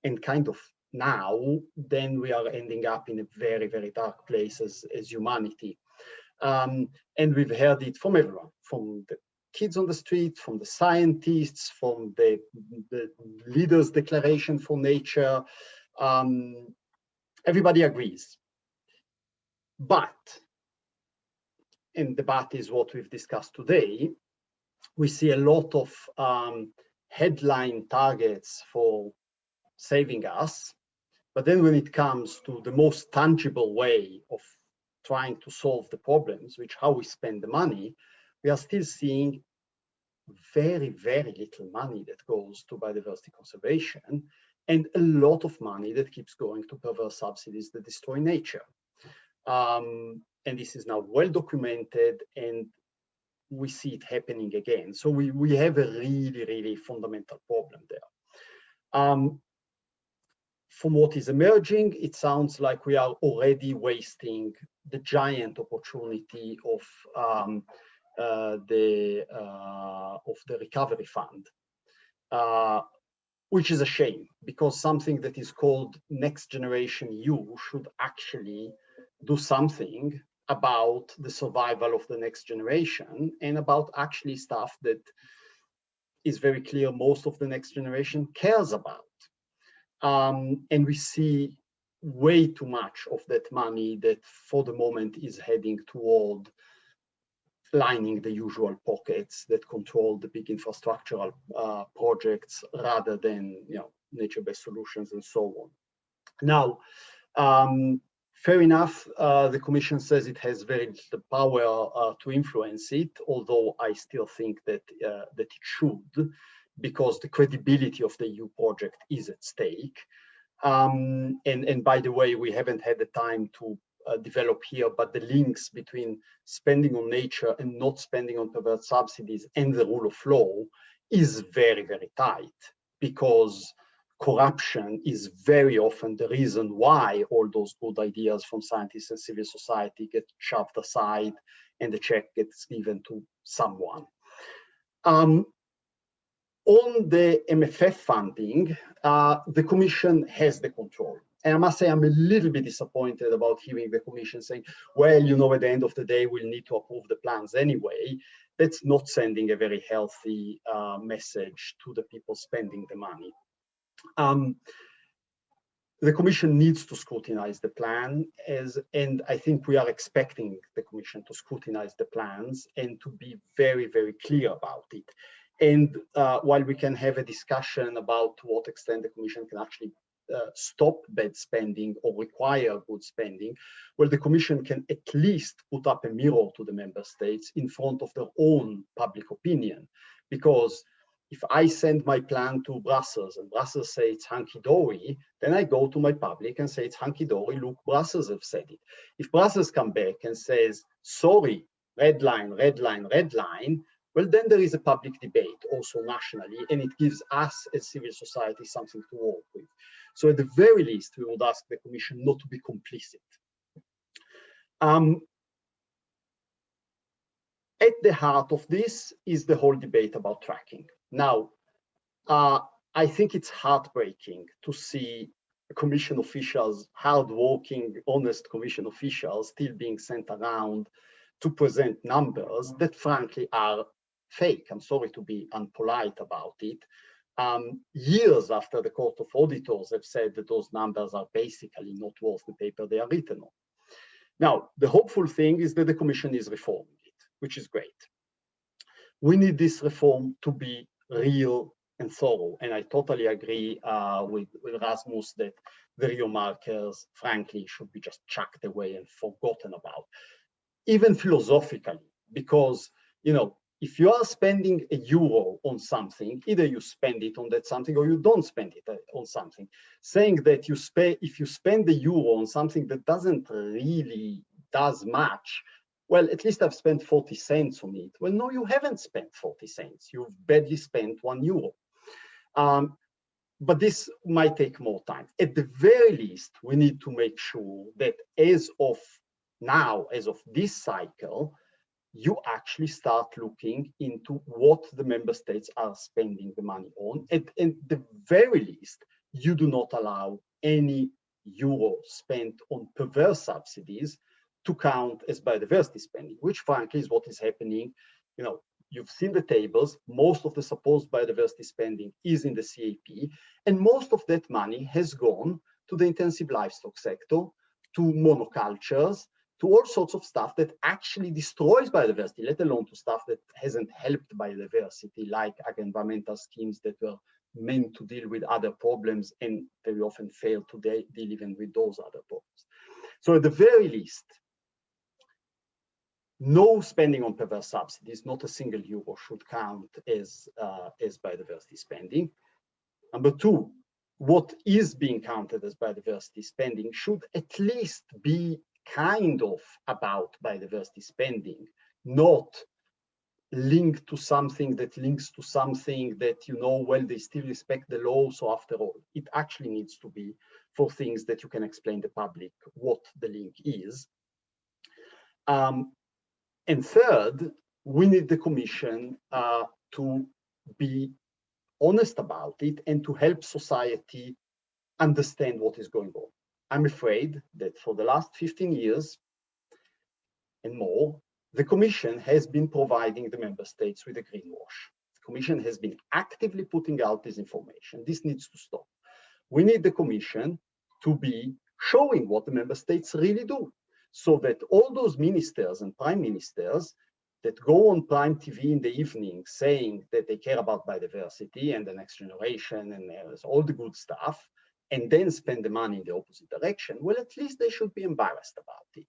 and kind of now, then we are ending up in a very, very dark place as humanity. And we've heard it from everyone, from the kids on the street, from the scientists, from the leaders' declaration for nature. Everybody agrees. But, and the but is what we've discussed today, we see a lot of headline targets for saving us. But then when it comes to the most tangible way of trying to solve the problems, which how we spend the money, we are still seeing very, very little money that goes to biodiversity conservation, and a lot of money that keeps going to perverse subsidies that destroy nature. And this is now well documented, and we see it happening again. So we have a really, really fundamental problem there. From what is emerging, it sounds like we are already wasting the giant opportunity of the recovery fund, which is a shame, because something that is called Next Generation EU should actually do something about the survival of the next generation, and about actually stuff that is very clear most of the next generation cares about. And we see way too much of that money that for the moment is heading toward lining the usual pockets that control the big infrastructural projects, rather than nature-based solutions and so on. Now, Fair enough, the Commission says it has very little power to influence it, although I still think that, that it should, because the credibility of the EU project is at stake. And by the way, we haven't had the time to develop here, but the links between spending on nature and not spending on perverse subsidies and the rule of law is very, very tight, because corruption is very often the reason why all those good ideas from scientists and civil society get shoved aside and the check gets given to someone. On the MFF funding, the Commission has the control. And I must say, I'm a little bit disappointed about hearing the Commission saying, well, you know, at the end of the day, we'll need to approve the plans anyway. That's not sending a very healthy message to the people spending the money. The Commission needs to scrutinize the plan, and I think we are expecting the Commission to scrutinize the plans and to be very, very clear about it. And while we can have a discussion about to what extent the Commission can actually stop bad spending or require good spending, well, the Commission can at least put up a mirror to the member states in front of their own public opinion. Because if I send my plan to Brussels and Brussels say it's hunky-dory, then I go to my public and say it's hunky-dory, look, Brussels have said it. If Brussels come back and says, sorry, red line, red line, red line, well, then there is a public debate also nationally, and it gives us as civil society something to work with. So at the very least, we would ask the Commission not to be complicit. At the heart of this is the whole debate about tracking. Now, I think it's heartbreaking to see Commission officials, hardworking, honest Commission officials, still being sent around to present numbers that frankly are fake. I'm sorry to be unpolite about it. Years after the Court of Auditors have said that those numbers are basically not worth the paper they are written on. Now, the hopeful thing is that the Commission is reforming it, which is great. We need this reform to be real and thorough, and I totally agree with Rasmus that the Rio markers, frankly, should be just chucked away and forgotten about, even philosophically, because, you know, if you are spending €1 on something, either you spend it on that something or you don't spend it on something. Saying that if you spend €1 on something that doesn't really does much, well, at least I've spent 40 cents on it. Well, no, you haven't spent 40 cents. You've badly spent €1. But this might take more time. At the very least, we need to make sure that as of now, as of this cycle, you actually start looking into what the member states are spending the money on. At the very least, you do not allow any euro spent on perverse subsidies to count as biodiversity spending, which frankly is what is happening. You know, you've seen the tables. Most of the supposed biodiversity spending is in the CAP, and most of that money has gone to the intensive livestock sector, to monocultures, to all sorts of stuff that actually destroys biodiversity, let alone to stuff that hasn't helped biodiversity, like agro-environmental schemes that were meant to deal with other problems and very often fail to deal even with those other problems. So at the very least, no spending on perverse subsidies, not a single euro should count as biodiversity spending. Number two, what is being counted as biodiversity spending should at least be kind of about biodiversity spending, not linked to something that links to something that, you know, well, they still respect the law. So after all, it actually needs to be for things that you can explain to the public what the link is. And third, we need the Commission to be honest about it and to help society understand what is going on. I'm afraid that for the last 15 years and more, the Commission has been providing the member states with a greenwash. The Commission has been actively putting out this information. This needs to stop. We need the Commission to be showing what the member states really do, so that all those ministers and prime ministers that go on prime TV in the evening saying that they care about biodiversity and the next generation and all the good stuff, and then spend the money in the opposite direction, well, at least they should be embarrassed about it.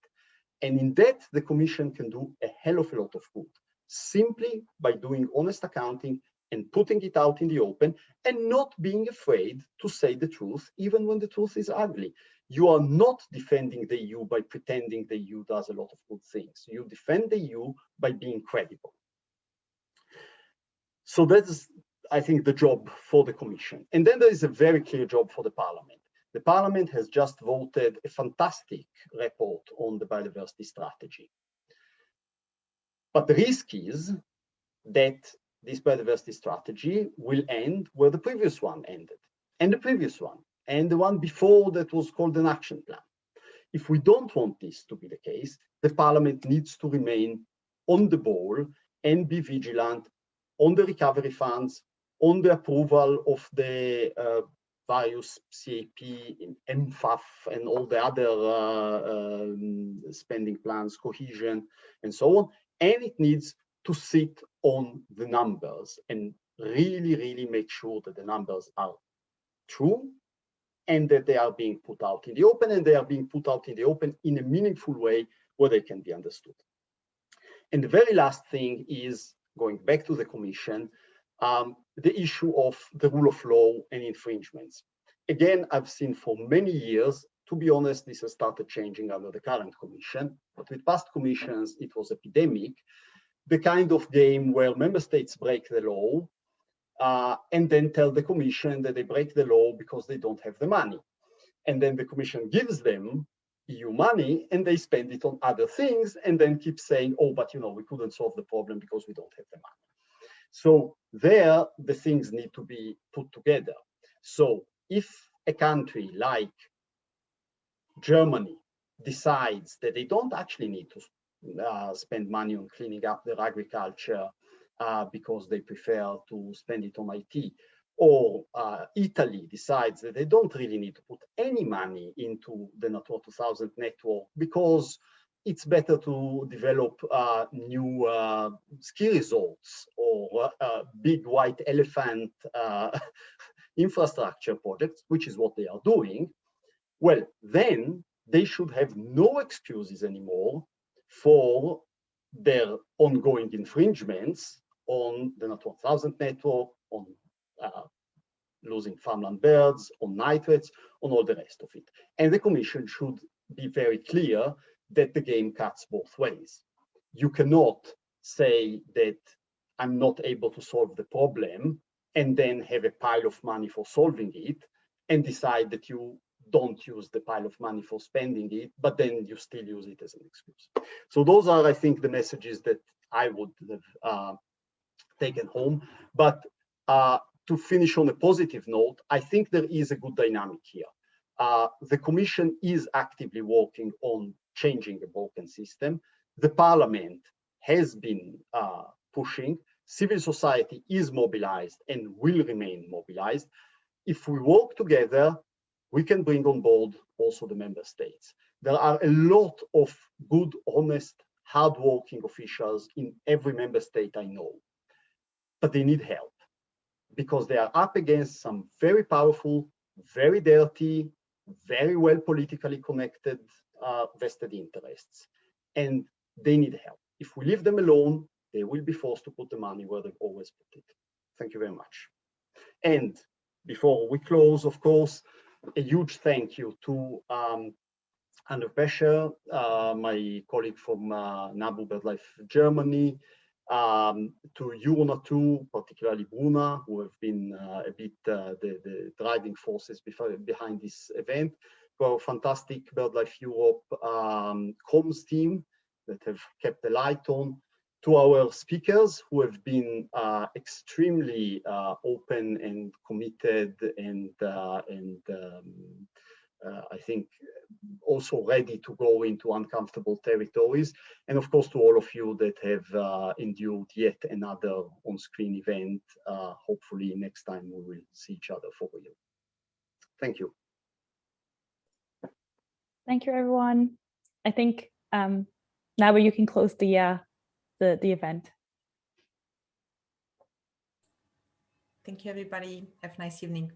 And in that, the Commission can do a hell of a lot of good, simply by doing honest accounting and putting it out in the open and not being afraid to say the truth, even when the truth is ugly. You are not defending the EU by pretending the EU does a lot of good things. You defend the EU by being credible. So that is, I think, the job for the Commission. And then there is a very clear job for the Parliament. The Parliament has just voted a fantastic report on the biodiversity strategy. But the risk is that this biodiversity strategy will end where the previous one ended, and the previous one, and the one before that was called an action plan. If we don't want this to be the case, the Parliament needs to remain on the ball and be vigilant on the recovery funds, on the approval of the various CAP, MFF, and all the other spending plans, cohesion, and so on. And it needs to sit on the numbers and really, really make sure that the numbers are true and that they are being put out in the open, and they are being put out in the open in a meaningful way where they can be understood. And the very last thing is, going back to the Commission, the issue of the rule of law and infringements. Again, I've seen for many years, to be honest, this has started changing under the current Commission, but with past commissions, it was epidemic, the kind of game where member states break the law and then tell the Commission that they break the law because they don't have the money. And then the Commission gives them EU money and they spend it on other things and then keep saying, oh, but you know, we couldn't solve the problem because we don't have the money. So there, the things need to be put together. So if a country like Germany decides that they don't actually need to spend money on cleaning up their agriculture because they prefer to spend it on IT, or Italy decides that they don't really need to put any money into the Natura 2000 network because it's better to develop new ski resorts or big white elephant infrastructure projects, which is what they are doing, well, then they should have no excuses anymore for their ongoing infringements on the Natura 2000 network, on losing farmland birds, on nitrates, on all the rest of it. And the Commission should be very clear that the game cuts both ways. You cannot say that I'm not able to solve the problem and then have a pile of money for solving it and decide that you don't use the pile of money for spending it, but then you still use it as an excuse. So those are, I think, the messages that I would have taken home. But to finish on a positive note, I think there is a good dynamic here. The Commission is actively working on changing a broken system. The Parliament has been pushing. Civil society is mobilized and will remain mobilized. If we work together, we can bring on board also the member states. There are a lot of good, honest, hardworking officials in every member state I know, but they need help because they are up against some very powerful, very dirty, very well politically connected vested interests, and they need help. If we leave them alone, they will be forced to put the money where they've always put it. Thank you very much. And before we close, of course, a huge thank you to Andresen, my colleague from NABU BirdLife Germany, to EuroNatur, particularly Bruna, who have been a bit the driving forces behind this event, to our fantastic BirdLife Europe comms team that have kept the light on, to our speakers who have been extremely open and committed and I think also ready to go into uncomfortable territories. And of course, to all of you that have endured yet another on-screen event. Hopefully next time we will see each other for real. Thank you. Thank you, everyone. I think now you can close the event. Thank you, everybody. Have a nice evening.